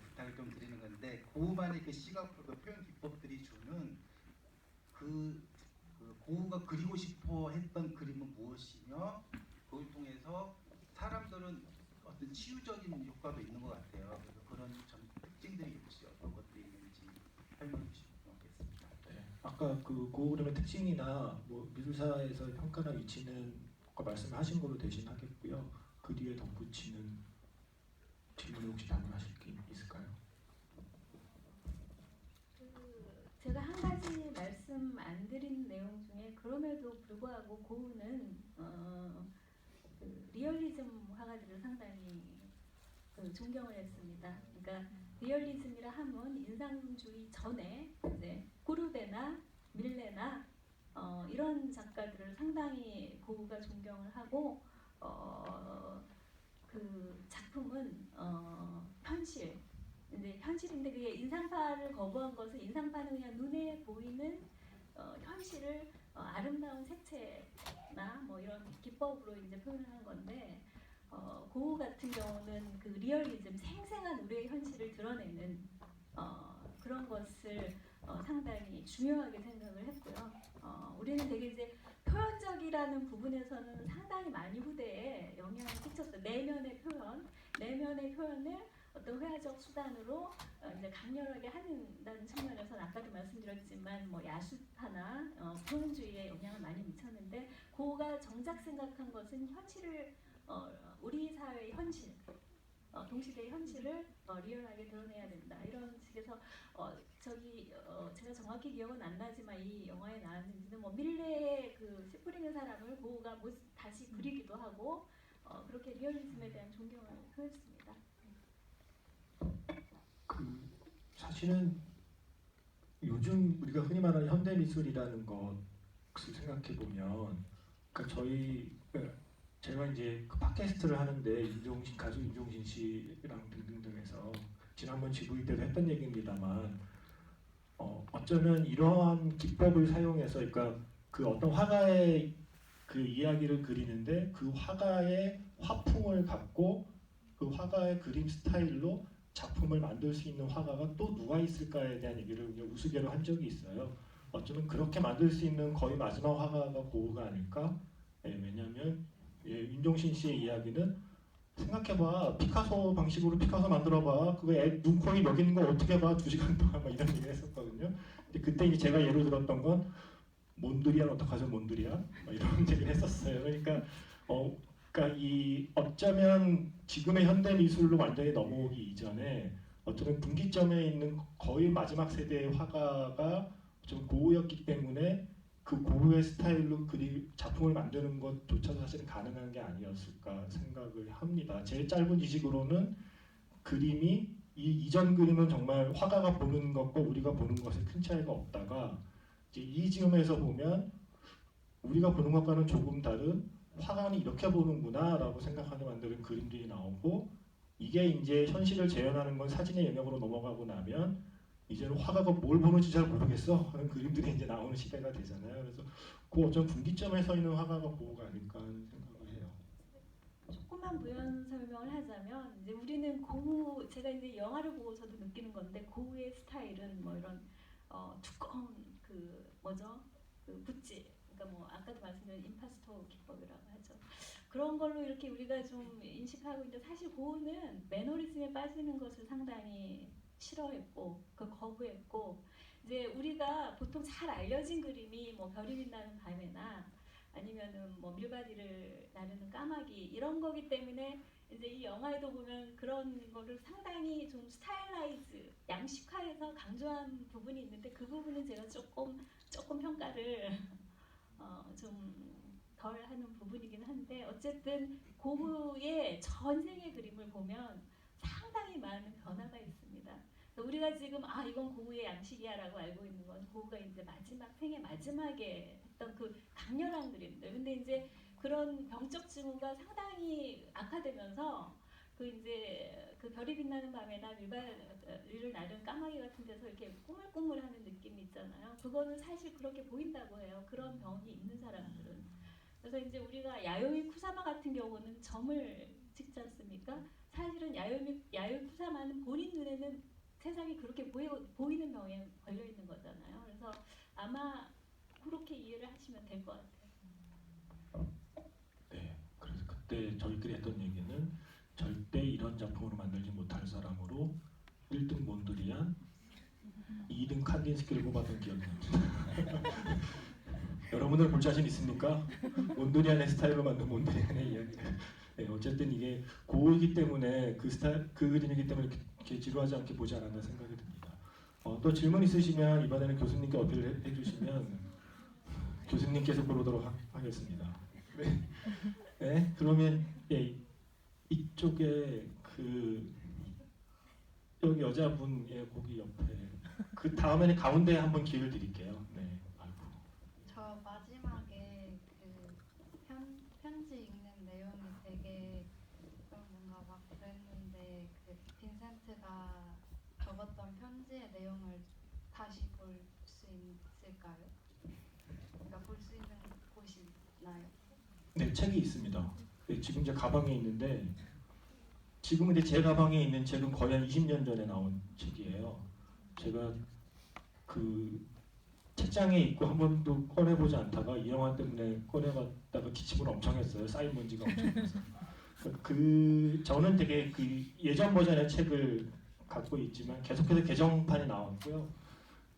부탁을 좀 드리는 건데 고흐만의 그 시각 그 표현 기법들이 주는 그 고흐가 그리고 싶어 했던 그림은 무엇이며 그걸 통해서 사람들은 어떤 치유적인 효과도 있는 것 같아요. 그래서 그런 좀 특징들이 혹시 어떤 것들이 있는지 설명해 주시면 좋겠습니다. 네, 아까 그 고흐 그림의 특징이나 뭐 미술사에서 평가나 위치는 아까 말씀하신 걸로 대신하겠고요. 그 뒤에 덧붙이는 질문을 혹시 답변하실 게 있을까요? 제가 한 가지 말씀 안 드린 내용 중에 그럼에도 불구하고 고흐는 그 리얼리즘 화가들을 상당히 존경을 했습니다. 그러니까 리얼리즘이라 하면 인상주의 전에 이제 쿠르베나 밀레나 이런 작가들을 상당히 고흐가 존경을 하고 그 작품은 현실. 근데 현실인데 그게 인상파를 거부한 것은 인상파는 그냥 눈에 보이는 현실을 아름다운 색채나 뭐 이런 기법으로 이제 표현하는 건데 고흐 같은 경우는 그 리얼리즘 생생한 우리의 현실을 드러내는 그런 것을 상당히 중요하게 생각을 했고요. 우리는 되게 이제 표현적이라는 부분에서는 상당히 많이 후대에 영향을 끼쳤어요. 내면의 표현을 어떤 회화적 수단으로 이제 강렬하게 한다는 측면에서는 아까도 말씀드렸지만 뭐 야수파나 표현주의에 영향을 많이 미쳤는데 고흐가 정작 생각한 것은 현실을 우리 사회의 현실, 동시대의 현실을 리얼하게 드러내야 된다. 이런 식에서 제가 정확히 기억은 안 나지만 이 영화에 나왔는지는 뭐 밀레의 그 씨 뿌리는 사람을 고흐가 다시 그리기도 하고 그렇게 리얼리즘에 대한 존경을 표했습니다. 사실은 요즘 우리가 흔히 말하는 현대 미술이라는 것을 생각해 보면, 그러니까 제가 이제 그 팟캐스트를 하는데 가수 윤종신 씨랑 등등등해서 지난번 GV 때도 했던 얘기입니다만, 어쩌면 이러한 기법을 사용해서, 그러니까 그 어떤 화가의 그 이야기를 그리는데 그 화가의 화풍을 갖고 그 화가의 그림 스타일로 작품을 만들 수 있는 화가가 또 누가 있을까에 대한 얘기를 그냥 우스개로 한 적이 있어요. 어쩌면 그렇게 만들 수 있는 거의 마지막 화가가 고흐가 아닐까? 왜냐하면 윤종신 씨의 이야기는 생각해봐, 피카소 방식으로 피카소 만들어봐, 그거 눈, 코, 입 여기 있는 거 어떻게 봐, 2시간 동안 막 이런 얘기를 했었거든요. 근데 그때 이제 제가 예로 들었던 건 몬드리안 어떡하죠, 몬드리안? 이런 얘기를 했었어요. 그러니까 이 어쩌면 지금의 현대 미술로 완전히 넘어오기 이전에 어쩌면 분기점에 있는 거의 마지막 세대의 화가가 좀 고흐였기 때문에 그 고흐의 스타일로 작품을 만드는 것조차도 사실은 가능한 게 아니었을까 생각을 합니다. 제 짧은 지식으로는 그림이 이전 그림은 정말 화가가 보는 것과 우리가 보는 것에 큰 차이가 없다가 이제 이 지점에서 보면 우리가 보는 것과는 조금 다른 화가는 이렇게 보는구나라고 생각하게 만드는 그림들이 나오고 이게 이제 현실을 재현하는 건 사진의 영역으로 넘어가고 나면 이제는 화가가 뭘 보는지 잘 모르겠어 하는 그림들이 이제 나오는 시대가 되잖아요. 그래서 그 어떤 분기점에 서 있는 화가가 고흐가 아닐까 하는 생각을 해요. 조금만 부연 설명을 하자면 이제 우리는 고흐, 제가 이제 영화를 보고서도 느끼는 건데 고흐의 스타일은 뭐 이런 두꺼운 그 뭐죠? 그 붓질, 그러니까 뭐 아까도 말씀드린 임파스토 기법이라고 하죠. 그런 걸로 이렇게 우리가 좀 인식하고 있는데 사실 고흐는 매너리즘에 빠지는 것을 상당히 싫어했고 그 거부했고 이제 우리가 보통 잘 알려진 그림이 뭐 별이 빛나는 밤에나 아니면은 뭐 밀바디를 나르는 까마귀 이런 거기 때문에 이제 이 영화에도 보면 그런 거를 상당히 좀 스타일라이즈 양식화해서 강조한 부분이 있는데 그 부분은 제가 조금 평가를 좀 덜 하는 부분이긴 한데 어쨌든 고흐의 전생의 그림을 보면 상당히 많은 변화가 있습니다. 우리가 지금 이건 고흐의 양식이야라고 알고 있는 건 고흐가 이제 생애 마지막에 했던 그 강렬한 그림들. 근데 이제 그런 병적 징후가 상당히 악화되면서 그 이제 그 별이 빛나는 밤에나 밀바리를 나른 까마귀 같은 데서 이렇게 꾸물꾸물하는 느낌이 있잖아요. 그거는 사실 그렇게 보인다고 해요. 그런 병이 있는 사람들은. 그래서 이제 우리가 야요미 쿠사마 같은 경우는 점을 찍지 않습니까? 사실은 야요미 쿠사마는 본인 눈에는 세상이 그렇게 보이는 병에 걸려 있는 거잖아요. 그래서 아마 그렇게 이해를 하시면 될 것 같아요. 네, 그래서 그때 저희끼리 했던 얘기는 절대 이런 작품으로 만들지 못할 사람으로 1등 몬드리안, 2등 칸딘스키를 뽑았던 기억이 납니다. 여러분들 볼 자신 있습니까? 몬드리안의 스타일로 만든 몬드리안의 이야기. 네, 어쨌든 이게 고흐이기 때문에 그 그림이기 때문에 이렇게 지루하지 않게 보지 않았나 생각이 듭니다. 또 질문 있으시면 이번에는 교수님께 어필을 해주시면 교수님께서 물어보도록 하겠습니다. 네. 네, 그러면 이쪽에 여기 여자분의 거기 옆에 그 다음에는 가운데 한번 기회를 드릴게요. 네. 저 마지막에 그 편지 읽는 내용이 되게 좀 뭔가 막 그랬는데 그 빈센트가 적었던 편지의 내용을 다시 볼 수 있을까요? 그러니까 볼 수 있는 곳이 있나요? 네, 책이 있습니다. 네, 지금 제 가방에 있는데 지금 근데 제 가방에 있는 책은 거의 한 20년 전에 나온 책이에요. 제가 그 책장에 있고 한 번도 꺼내보지 않다가 이 영화 때문에 꺼내봤다가 기침을 엄청 했어요. 쌓인 먼지가 엄청 나서. 저는 되게 그 예전 버전의 책을 갖고 있지만 계속해서 개정판이 나왔고요.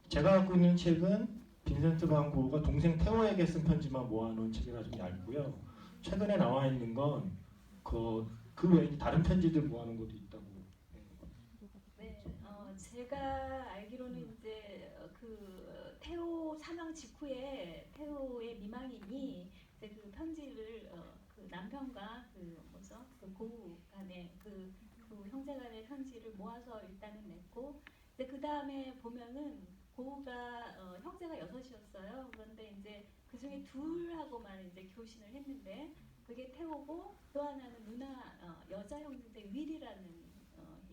제가 갖고 있는 책은 빈센트 반 고흐가 동생 테오에게 쓴 편지만 모아놓은 책이라 좀 얇고요. 최근에 나와 있는 건 그 외에 다른 편지들 모아놓은 것도 있다고. 네, 제가 알기로는 이제 그 테오 사망 직후에 테오의 미망인이 이제 그 편지를 그 남편과 그 뭐죠? 그 고흐 간의 그 형제 간의 편지를 모아서 일단은 냈고, 이제 그 다음에 보면은 고흐가 형제가 6이었어요. 그런데 이제 그 중에 둘하고만 이제 교신을 했는데 그게 태우고 또 하나는 여자 형제인데 윌이라는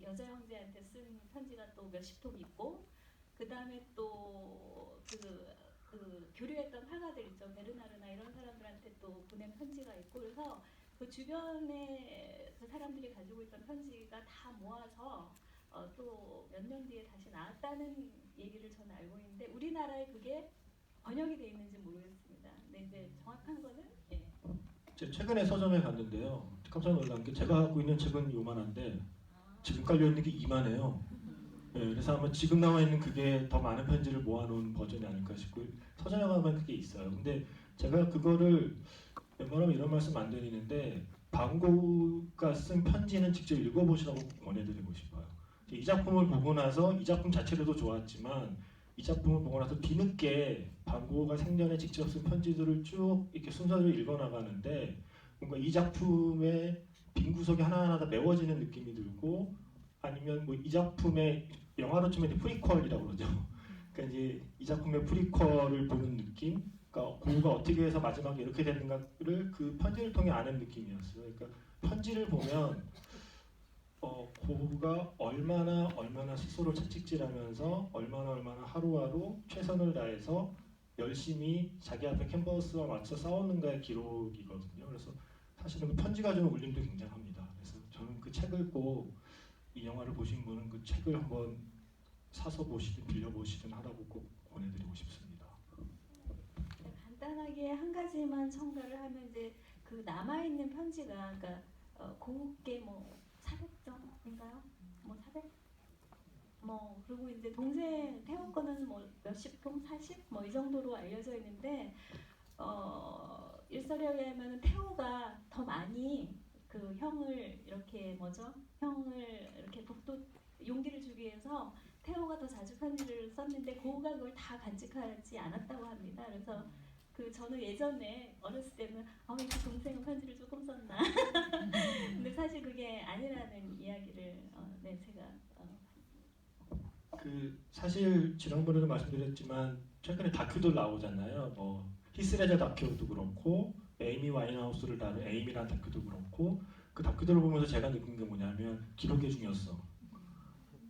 여자 형제한테 쓴 편지가 또 몇십 통 있고, 그 다음에 또 그 교류했던 화가들 있죠, 베르나르나 이런 사람들한테 또 보낸 편지가 있고, 그래서 그 주변에 그 사람들이 가지고 있던 편지가 다 모아서 또 몇 년 뒤에 다시 나왔다는 얘기를 저는 알고 있는데 우리나라에 그게 번역이 돼 있는지 모르겠습니다. 근데 이제 정확한 거는 예. 제가 최근에 서점에 갔는데요. 깜짝 놀란 게 제가 갖고 있는 책은 요만한데 지금 깔려 있는 게 이만해요. 예, 그래서 아마 지금 나와 있는 그게 더 많은 편지를 모아놓은 버전이 아닐까 싶고 서점에 가면 그게 있어요. 근데 제가 그거를 웬만하면 이런 말씀 안 드리는데 방고가 쓴 편지는 직접 읽어보시라고 권해드리고 싶어요. 이 작품을 보고 나서 이 작품 자체로도 좋았지만 이 작품을 보고 나서 뒤늦게 방고가 생전에 직접 쓴 편지들을 쭉 이렇게 순서대로 읽어나가는데 뭔가 이 작품의 빈 구석이 하나하나 다 메워지는 느낌이 들고 아니면 뭐 이 작품의 영화로 치면 이제 프리퀄이라고 그러죠. 그러니까 이제 이 작품의 프리퀄을 보는 느낌, 그러니까 고우가 어떻게 해서 마지막에 이렇게 됐는가를 그 편지를 통해 아는 느낌이었어요. 그러니까 편지를 보면 고우가 얼마나 스스로 채찍질하면서 얼마나 하루하루 최선을 다해서 열심히 자기 앞에 캔버스와 맞춰 싸우는가의 기록이거든요. 그래서 사실은 그 편지가 주는 울림도 굉장합니다. 그래서 저는 그 책을 꼭 이 영화를 보신 분은 그 책을 한번 사서 보시든 빌려보시든 하라고 꼭 권해드리고 싶습니다. 간단하게 한 가지만 첨가를 하면 이제 그 남아 있는 편지가 그러니까 고우께 뭐 400점인가요? 뭐 400? 뭐 그리고 이제 동생 태호 거는 뭐 몇십 통, 40? 뭐 이 정도로 알려져 있는데 일설에 의하면 태호가 더 많이 그 형을 이렇게 형을 이렇게 용기를 주기 위해서 태호가 더 자주 편지를 썼는데 고우가 그걸 다 간직하지 않았다고 합니다. 그래서 저는 예전에 어렸을 때는 왜 그 동생은 편지를 조금 썼나 근데 사실 그게 아니라는 이야기를 제가 그 사실 지난번에도 말씀드렸지만 최근에 다큐도 나오잖아요. 뭐 히스레저 다큐도 그렇고 에이미 와인하우스를 다룬 에이미라는 다큐도 그렇고 그 다큐들을 보면서 제가 느낀 게 뭐냐면 기록의 중요성.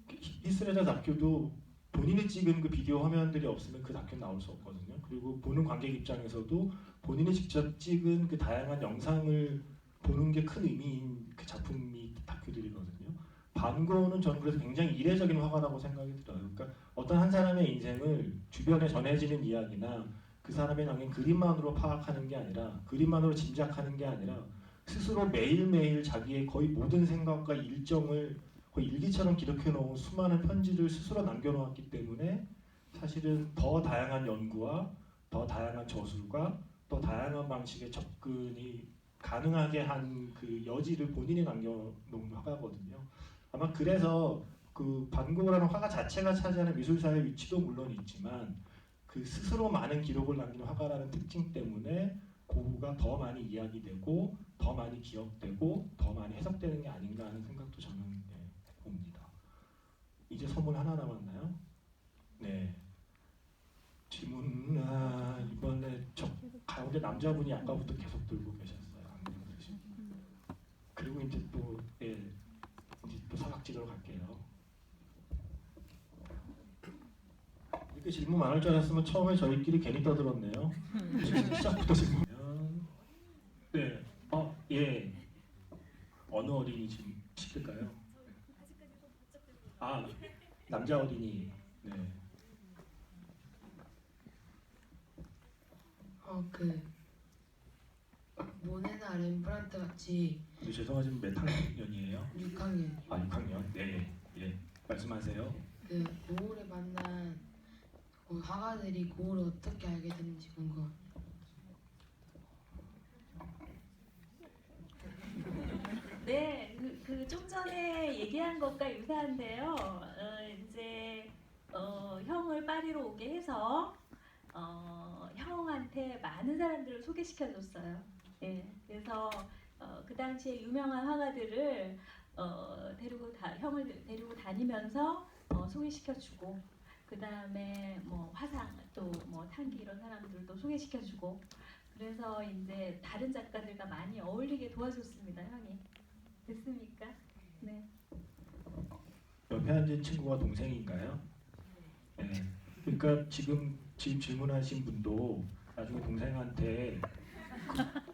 히스레저 다큐도 본인이 찍은 그 비디오 화면들이 없으면 그 다큐는 나올 수 없거든요. 그리고 보는 관객 입장에서도 본인이 직접 찍은 그 다양한 영상을 보는 게 큰 의미인 그 작품이 다큐들이거든요. 반고는 저는 그래서 굉장히 이례적인 화가라고 생각이 들어요. 그러니까 어떤 한 사람의 인생을 주변에 전해지는 이야기나 그 사람의 남긴 그림만으로 파악하는 게 아니라 그림만으로 짐작하는 게 아니라 스스로 매일매일 자기의 거의 모든 생각과 일정을 거의 일기처럼 기록해 놓은 수많은 편지를 스스로 남겨놓았기 때문에 사실은 더 다양한 연구와 더 다양한 저술과 더 다양한 방식의 접근이 가능하게 한 그 여지를 본인이 남겨놓은 화가거든요. 아마 그래서 그 반고라는 화가 자체가 차지하는 미술사의 위치도 물론 있지만 그 스스로 많은 기록을 남기는 화가라는 특징 때문에 고우가 더 많이 이야기되고 더 많이 기억되고 더 많이 해석되는 게 아닌가 하는 생각도 저는 봅니다. 이제 선물 하나 남았나요? 네. 질문 이번에 저 가운데 남자분이 아까부터 계속 들고 계셨어요. 안경 쓰시고. 그리고 이제 또 이제 또 사각지대로 갈게요. 이렇게 질문 많을 줄 알았으면 처음에 저희끼리 괜히 떠들었네요. 시작부터 질문. 네. 예. 어느 어린이 지금 시킬까요? 남자 어린이. 네. 모네나 렘브란트 같이 근데 죄송하지만 몇 학년이에요? 6학년 6학년. 네. 예. 말씀하세요. 고우를 만난 화가들이 고우를 어떻게 알게 됐는지 궁금해요. 네, 좀 전에 얘기한 것과 유사한데요. 이제 형을 파리로 오게 해서 형한테 많은 사람들을 소개시켜줬어요. 예, 그래서 그 당시에 유명한 화가들을 형을 데리고 다니면서 소개시켜주고, 그 다음에 뭐 화상 또 뭐 탄기 이런 사람들도 소개시켜주고, 그래서 이제 다른 작가들과 많이 어울리게 도와줬습니다, 형이. 됐습니까? 네. 옆에 앉은 친구가 동생인가요? 네. 그러니까 지금 질문하신 분도 나중에 동생한테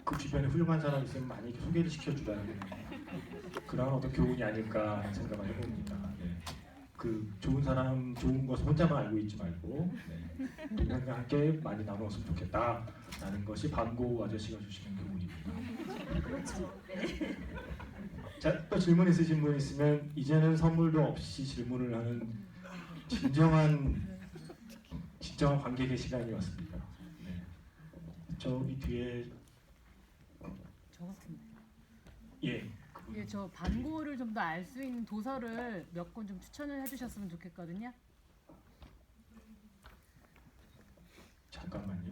그 주변에 훌륭한 사람 있으면 많이 소개를 시켜주라는 그런 그런 어떤 교훈이 아닐까 하는 생각을 해봅니다. 네. 그 좋은 사람, 좋은 것을 혼자만 알고 있지 말고 네. 누군가 함께 많이 나누었으면 좋겠다라는 것이 반고 아저씨가 주시는 교훈입니다. 그렇죠. 네. 자, 또 질문 있으신 분 있으면 이제는 선물도 없이 질문을 하는 진정한 관객의 시간이 왔습니다. 네. 저기 뒤에 저 같은데. 예. 예, 저 반고를 좀 더 알 수 있는 도서를 몇 권 좀 추천을 해주셨으면 좋겠거든요. 잠깐만요.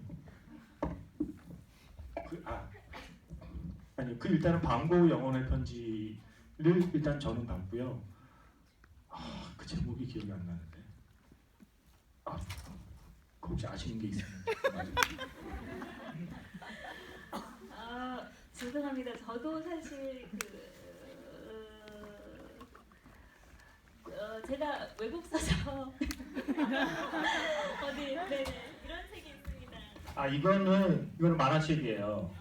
일단은 반고 영혼의 편지를 일단 저는 봤고요. 그 제목이 기억이 안 나는데. 그 혹시 아시는 게 있으면. 죄송합니다. 저도 사실 제가 외국 서적 어디 네 이런 책이 있습니다. 이거는 만화책이에요.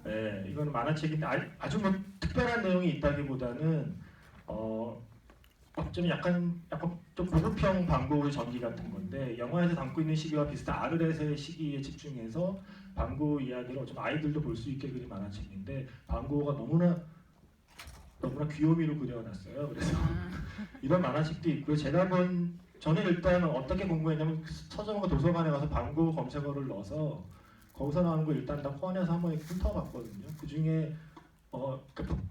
네, 이거는 만화책인데 아주 뭐 특별한 내용이 있다기보다는 좀 약간 좀 고급형 반고의 전기 같은 건데 영화에서 담고 있는 시기와 비슷한 아르레스의 시기에 집중해서 반고 이야기를 좀 아이들도 볼 수 있게 그린 만화책인데 반고가 너무나 귀요미로 그려놨어요. 그래서 이런 만화책도 있고요. 저는 일단 어떻게 공부했냐면 서점과 도서관에 가서 반고 검색어를 넣어서 거기서 나오는 거 일단 다 포함해서 한번 훑어봤거든요. 그 중에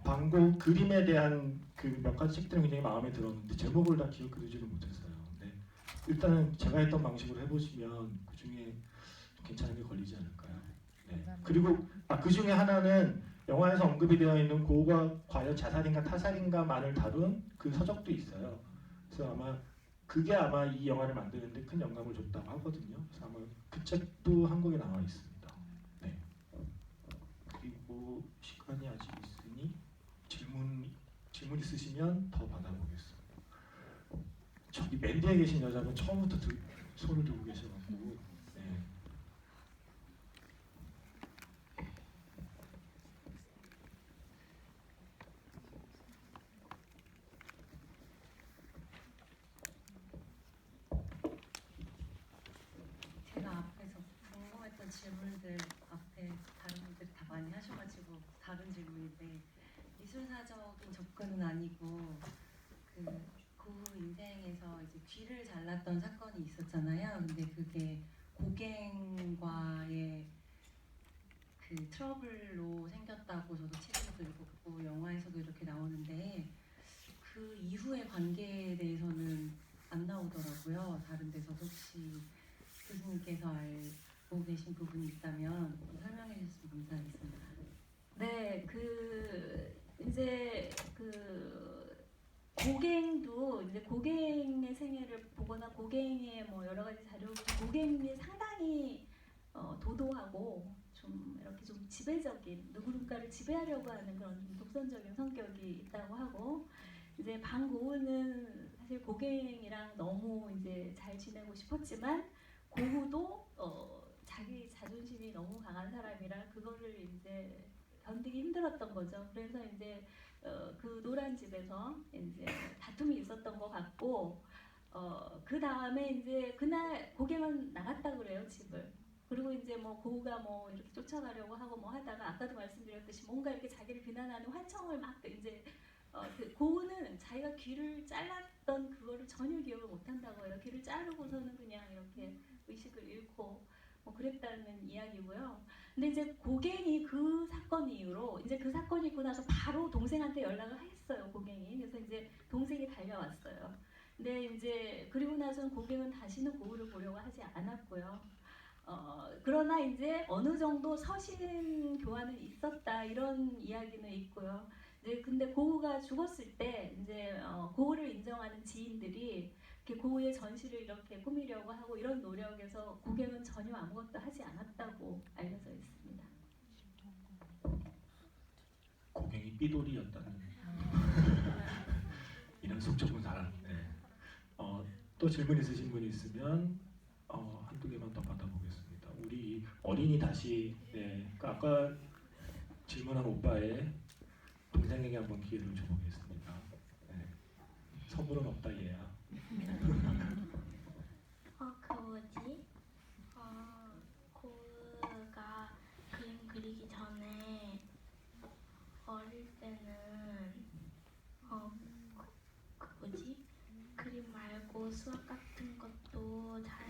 반고 그림에 대한 그 몇 가지 책들은 굉장히 마음에 들었는데 제목을 다 기억해두지를 못했어요. 근데 일단은 제가 했던 방식으로 해보시면 그 중에 괜찮은 게 걸리지 않을까요? 네. 그리고 그 중에 하나는 영화에서 언급이 되어 있는 고우가 과연 자살인가 타살인가만을 다룬 그 서적도 있어요. 그래서 그게 아마 이 영화를 만드는데 큰 영감을 줬다고 하거든요. 그래서 아마 그 책도 한국에 나와 있습니다. 네. 그리고 시간이 아직 있으니 질문 있으시면 더 받아보겠습니다. 저기 맨 뒤에 계신 여자분 처음부터 손을 들고 계셔가지고 네. 제가 앞에서 궁금했던 질문들 앞에 다른 분들이 다 많이 하셔가지고 다른 질문인데 미술사적인 접근은 아니고 그 인생에서 이제 귀를 잘랐던 사건이 있었잖아요. 근데 그게 고갱과의 그 트러블로 생겼다고 저도 책에서도 읽었고 영화에서도 이렇게 나오는데 그 이후의 관계에 대해서는 안 나오더라고요. 다른 데서도 혹시 교수님께서 알고 계신 부분이 있다면 설명해 주셨으면 감사하겠습니다. 네, 이제 고갱도 이제 고갱의 생애를 보거나 고갱의 뭐 여러 가지 자료, 고갱이 상당히 도도하고 좀 이렇게 좀 지배적인 누군가를 지배하려고 하는 그런 독선적인 성격이 있다고 하고 이제 반고우는 사실 고갱이랑 너무 이제 잘 지내고 싶었지만 고우도 자기 자존심이 너무 강한 사람이라 그거를 이제 견디기 힘들었던 거죠. 그래서 이제 그 노란 집에서 이제 다툼이 있었던 것 같고 그 다음에 이제 그날 고갱은 나갔다 그래요 집을. 그리고 이제 뭐 고우가 뭐 이렇게 쫓아가려고 하고 뭐 하다가 아까도 말씀드렸듯이 뭔가 이렇게 자기를 비난하는 환청을 막 이제 그 고우는 자기가 귀를 잘랐던 그거를 전혀 기억을 못 한다고 해요. 귀를 자르고서는 그냥 이렇게 의식을 잃고 뭐 그랬다는 이야기고요. 근데 이제 고갱이 그 사건 이후로 이제 그 사건이 있고 나서 바로 동생한테 연락을 했어요. 고갱이. 그래서 이제 동생이 달려왔어요. 근데 이제 그리고 나서는 고갱은 다시는 고우를 보려고 하지 않았고요. 그러나 이제 어느 정도 서신 교환은 있었다 이런 이야기는 있고요. 이제 근데 고우가 죽었을 때 이제 고우를 인정하는 지인들이 이렇게 고우의 전시를 이렇게 꾸미려고 하고 이런 노력에서 고갱은 전혀 아무것도 하지 않았다고 알려져 있습니다. 고갱이 삐돌이였다는 이런 속 좁은 사람. 네. 또 질문 있으신 분이 있으면 한두 개만 더 받아보겠습니다. 우리 어린이 다시 아까 질문한 오빠의 동생에게 한번 기회를 줘보겠습니다. 선물은 없다 얘야. 그 뭐지? 고우가 그림 그리기 전에 어릴 때는 그 뭐지? 그림 말고 수학 같은 것도 잘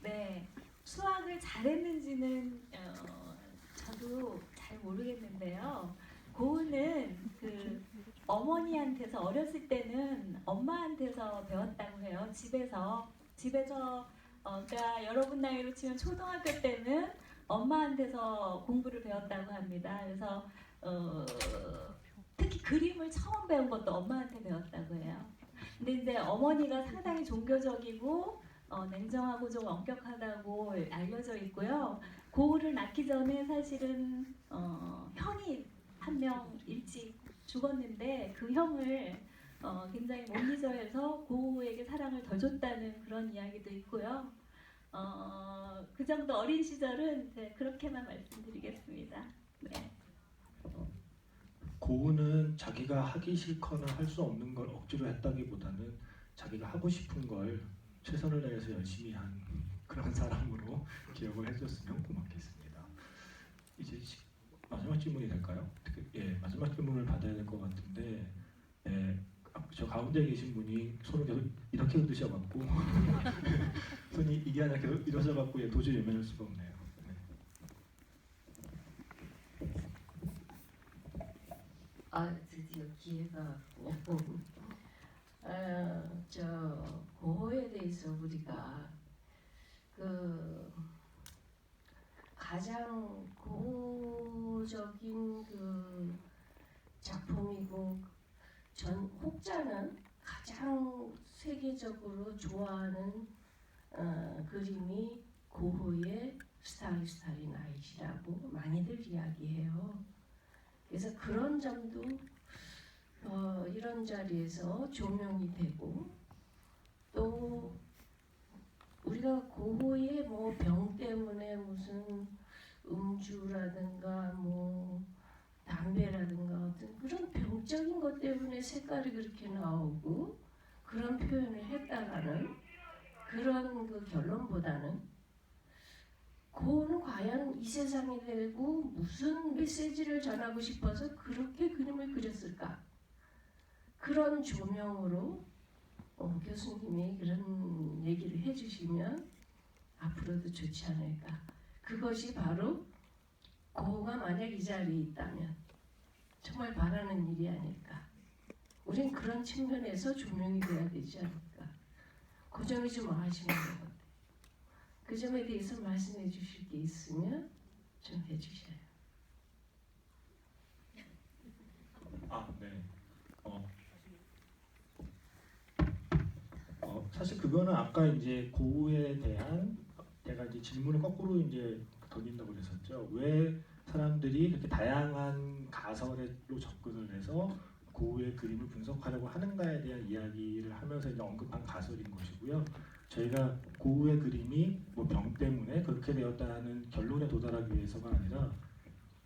네, 수학을 잘했는지는 저도 잘 모르겠는데요. 고은은 그 어머니한테서 어렸을 때는 엄마한테서 배웠다고 해요. 집에서 그러니까 여러분 나이로 치면 초등학교 때는 엄마한테서 공부를 배웠다고 합니다. 그래서 특히 그림을 처음 배운 것도 엄마한테 배웠다고 해요. 근데 이제 어머니가 상당히 종교적이고 냉정하고 좀 엄격하다고 알려져 있고요. 고우를 낳기 전에 사실은 형이 한 명 일찍 죽었는데 그 형을 굉장히 못 잊어해서 고우에게 사랑을 더 줬다는 그런 이야기도 있고요. 그 정도 어린 시절은 이제 그렇게만 말씀드리겠습니다. 네. 고우는 자기가 하기 싫거나 할 수 없는 걸 억지로 했다기보다는 자기가 하고 싶은 걸 최선을 다해서 열심히 한 그런 사람으로 기억을 해줬으면 고맙겠습니다. 이제 마지막 질문이 될까요? 예, 마지막 질문을 받아야 될 것 같은데, 예, 저 가운데 계신 분이 손을 계속 이렇게 흔드셔갖고 손이 이게 아니라 계속 이러셔갖고 예, 도저히 외면할 수가 없네요. 드디어 기회가 왔군요. 저 고호에 대해서 우리가 그 가장 고고적인 그 작품이고 전 혹자는 가장 세계적으로 좋아하는 그림이 고호의 스타리 스타리 나잇이라고 많이들 이야기해요. 그래서 그런 점도 이런 자리에서 조명이 되고 또 우리가 고호의 뭐 병 때문에 무슨 음주라든가 뭐 담배라든가 어떤 그런 병적인 것 때문에 색깔이 그렇게 나오고 그런 표현을 했다가는 그런 그 결론보다는 고는 과연 이 세상에 대고 무슨 메시지를 전하고 싶어서 그렇게 그림을 그렸을까? 그런 조명으로 교수님이 그런 얘기를 해주시면 앞으로도 좋지 않을까. 그것이 바로 고가 만약 이 자리에 있다면 정말 바라는 일이 아닐까. 우린 그런 측면에서 조명이 돼야 되지 않을까. 그 점이 좀 아쉬운 것 같아요. 그 점에 대해서 말씀해 주실 게 있으면 좀 해주셔요. 네. 사실 그거는 아까 이제 고우에 대한 제가 이제 질문을 거꾸로 이제 던진다고 그랬었죠. 왜 사람들이 그렇게 다양한 가설로 접근을 해서 고우의 그림을 분석하려고 하는가에 대한 이야기를 하면서 이제 언급한 가설인 것이고요. 저희가 고우의 그림이 뭐 병 때문에 그렇게 되었다는 결론에 도달하기 위해서가 아니라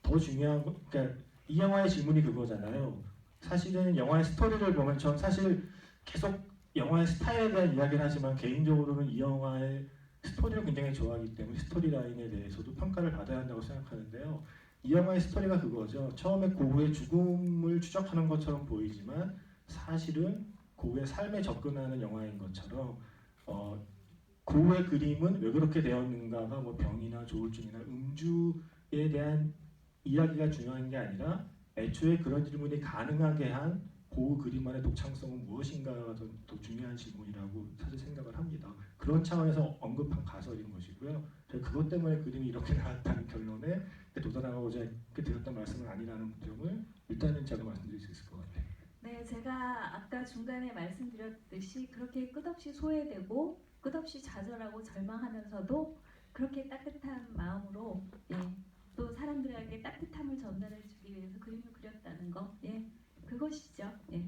더 중요한 거, 그러니까 이 영화의 질문이 그거잖아요. 사실은 영화의 스토리를 보면 전 사실 계속 영화의 스타일에 대한 이야기를 하지만 개인적으로는 이 영화의 스토리를 굉장히 좋아하기 때문에 스토리 라인에 대해서도 평가를 받아야 한다고 생각하는데요. 이 영화의 스토리가 그거죠. 처음에 고우의 죽음을 추적하는 것처럼 보이지만 사실은 고우의 삶에 접근하는 영화인 것처럼 고우의 그림은 왜 그렇게 되었는가가 뭐 병이나 조울증이나 음주에 대한 이야기가 중요한 게 아니라 애초에 그런 질문이 가능하게 한 고우 그림만의 독창성은 무엇인가가 더 중요한 질문이라고 사실 생각을 합니다. 그런 차원에서 언급한 가설인 것이고요. 저희 그것 때문에 그림이 이렇게 나왔다는 결론에 도달하고자 이렇게 되었던 말씀은 아니라는 점을 일단은 제가 말씀드릴 수 있을 것 같아요. 네, 제가 아까 중간에 말씀드렸듯이 그렇게 끝없이 소외되고 끝없이 좌절하고 절망하면서도 그렇게 따뜻한 마음으로 또 사람들에게 따뜻함을 전달해 주기 위해서 그림을 그렸다는 거, 예, 그것이죠. 예.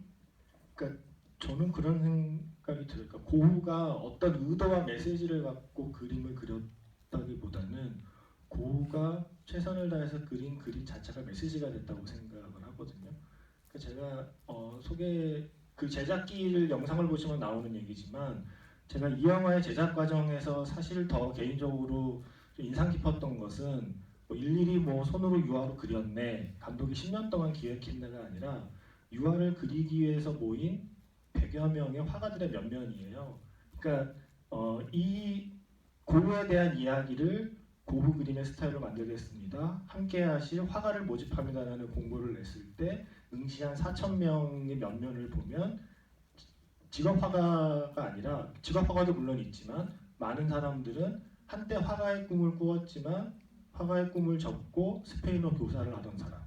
저는 그런 생각이 들어요. 그러니까 고흐가 어떤 의도와 메시지를 갖고 그림을 그렸다기보다는 고흐가 최선을 다해서 그린 그림 자체가 메시지가 됐다고 생각을 하거든요. 그러니까 제가 그 제작기를 영상을 보시면 나오는 얘기지만 제가 이 영화의 제작 과정에서 사실 더 개인적으로 좀 인상 깊었던 것은 일일이 손으로 유화로 그렸네, 감독이 10년 동안 기획했네가 아니라 유화를 그리기 위해서 모인 100여 명의 화가들의 면면이에요. 그러니까 이 고흐에 대한 이야기를 고흐 그림의 스타일로 만들겠습니다. 함께 하실 화가를 모집합니다라는 공고를 냈을 때 응시한 4,000명의 면면을 보면 직업 화가가 아니라, 직업 화가도 물론 있지만 많은 사람들은 한때 화가의 꿈을 꾸었지만 화가의 꿈을 접고 스페인어 교사를 하던 사람,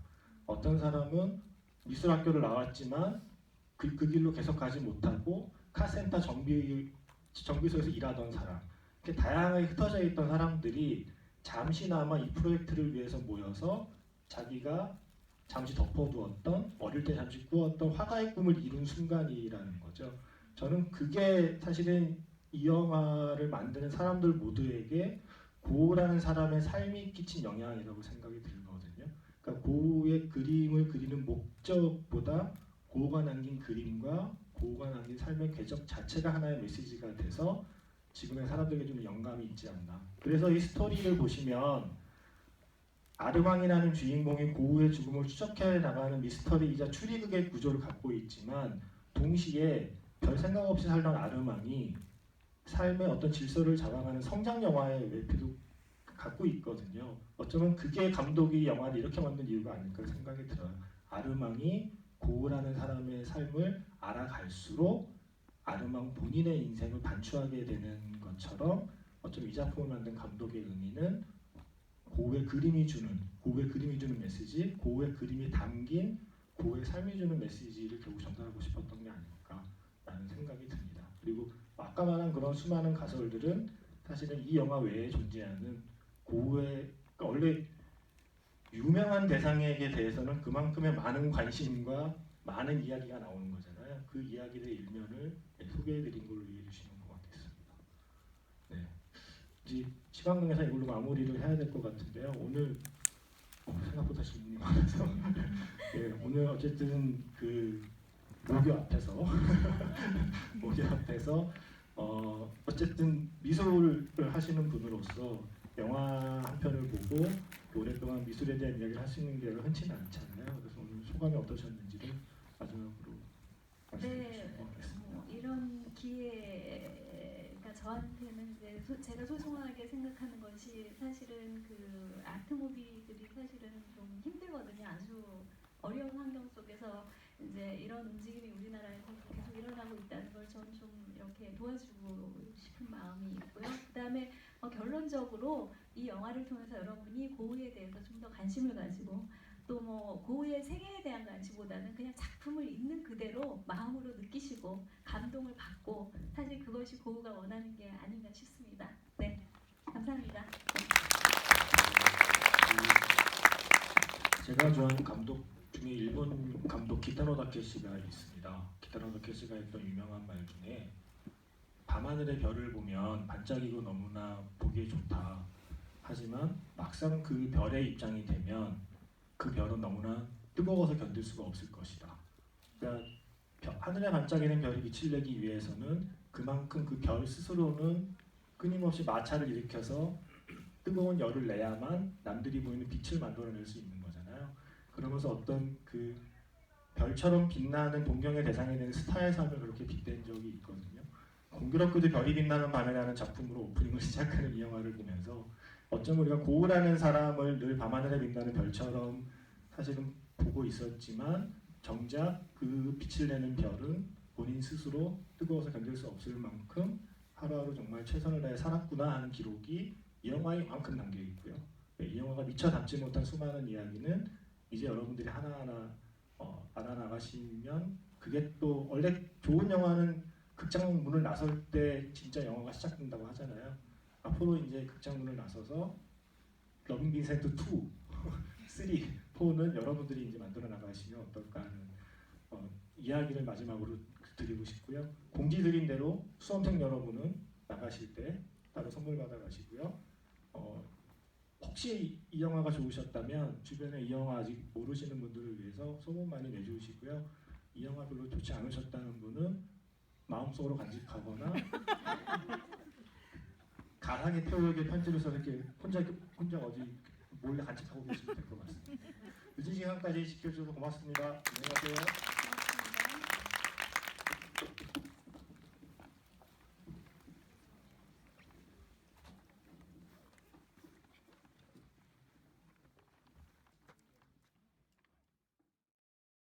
어떤 사람은 미술학교를 나왔지만 그 길로 계속 가지 못하고 카센터 정비소에서 일하던 사람, 이렇게 다양하게 흩어져 있던 사람들이 잠시나마 이 프로젝트를 위해서 모여서 자기가 잠시 덮어두었던, 어릴 때 잠시 꾸었던 화가의 꿈을 이룬 순간이라는 거죠. 저는 그게 사실은 이 영화를 만드는 사람들 모두에게 고흐라는 사람의 삶이 끼친 영향이라고 생각이 들거든요. 그러니까 고흐의 그림을 그리는 목적보다 고흐가 남긴 그림과 고흐가 남긴 삶의 궤적 자체가 하나의 메시지가 돼서 지금의 사람들에게 좀 영감이 있지 않나. 그래서 이 스토리를 보시면 아르망이라는 주인공이 고흐의 죽음을 추적해 나가는 미스터리이자 추리극의 구조를 갖고 있지만 동시에 별 생각 없이 살던 아르망이 삶의 어떤 질서를 잡아가는 성장 영화의 외피도 갖고 있거든요. 어쩌면 그게 감독이 영화를 이렇게 만든 이유가 아닐까 생각이 들어요. 아르망이 고흐라는 사람의 삶을 알아갈수록 아르망 본인의 인생을 반추하게 되는 것처럼 어쩌면 이 작품을 만든 감독의 의미는 고흐의 그림이 주는 메시지, 고흐의 그림이 담긴 고흐의 삶이 주는 메시지를 결국 전달하고 싶었던 게 아닐까라는 생각이 듭니다. 그리고 아까 말한 그런 수많은 가설들은 사실은 이 영화 외에 존재하는 고흐의, 그러니까 원래 유명한 대상에게 대해서는 그만큼의 많은 관심과 많은 이야기가 나오는 거잖아요. 그 이야기들의 일면을 소개해드린 걸로 이해해 주시면 것 같겠습니다. 네, 이제 시간 관계상 이걸로 마무리를 해야 될 것 같은데요. 오늘 생각보다 질문이 많아서 네, 오늘 어쨌든 그 모교 앞에서 어쨌든 미술을 하시는 분으로서 영화 한 편을 보고 오랫동안 미술에 대한 이야기를 할 수 있는 게 흔치는 않잖아요. 그래서 오늘 소감이 어떠셨는지를 마지막으로 말씀해 주시면 고맙겠습니다. 이런 기회가 저한테는 이제 제가 소중하게 생각하는 것이 사실은 그 아트무비들이 사실은 좀 힘들거든요. 아주 어려운 환경 속에서 이제 이런 움직임이 우리나라에서 계속 일어나고 있다는 걸 저는 좀 이렇게 도와주고 싶은 마음이 있고요. 그다음에 결론적으로 이 영화를 통해서 여러분이 고흐에 대해서 좀 더 관심을 가지고 또 고흐의 세계에 대한 관심보다는 그냥 작품을 있는 그대로 마음으로 느끼시고 감동을 받고, 사실 그것이 고흐가 원하는 게 아닌가 싶습니다. 네, 감사합니다. 제가 좋아하는 감독 중에 일본 감독 기타노 다케시가 있습니다. 기타노 다케시가 했던 유명한 말 중에 밤하늘의 별을 보면 반짝이고 너무나 보기에 좋다. 하지만 막상 그 별의 입장이 되면 그 별은 너무나 뜨거워서 견딜 수가 없을 것이다. 그러니까 하늘에 반짝이는 별이 빛을 내기 위해서는 그만큼 그 별 스스로는 끊임없이 마찰을 일으켜서 뜨거운 열을 내야만 남들이 보이는 빛을 만들어낼 수 있는 거잖아요. 그러면서 어떤 그 별처럼 빛나는 동경의 대상이 되는 스타의 삶을 그렇게 빗댄 적이 있거든요. 공교롭게도 별이 빛나는 밤이라는 작품으로 오프닝을 시작하는 이 영화를 보면서 어쩌면 우리가 고흐라는 사람을 늘 밤하늘에 빛나는 별처럼 사실은 보고 있었지만 정작 그 빛을 내는 별은 본인 스스로 뜨거워서 견딜 수 없을 만큼 하루하루 정말 최선을 다해 살았구나 하는 기록이 이 영화에 이만큼 담겨있고요. 이 영화가 미처 담지 못한 수많은 이야기는 이제 여러분들이 하나하나 알아나가시면 그게 또 원래 좋은 영화는 극장 문을 나설 때 진짜 영화가 시작된다고 하잖아요. 앞으로 이제 극장 문을 나서서 러빙 빈센트 2 3, 4는 여러분들이 이제 만들어 나가시면 어떨까 하는 이야기를 마지막으로 드리고 싶고요. 공지 드린 대로 수험생 여러분은 나가실 때 따로 선물 받아 가시고요. 혹시 이 영화가 좋으셨다면 주변에 이 영화 아직 모르시는 분들을 위해서 소문 많이 내주시고요. 이 영화 별로 좋지 않으셨다는 분은 마음속으로 간직하거나 가상의 태우에게 편지를 써서 이렇게 혼자 어디 몰래 간직하고 계시면 될 것 같습니다. 늦은 시간까지 지켜주셔서 고맙습니다. 안녕히 가세요.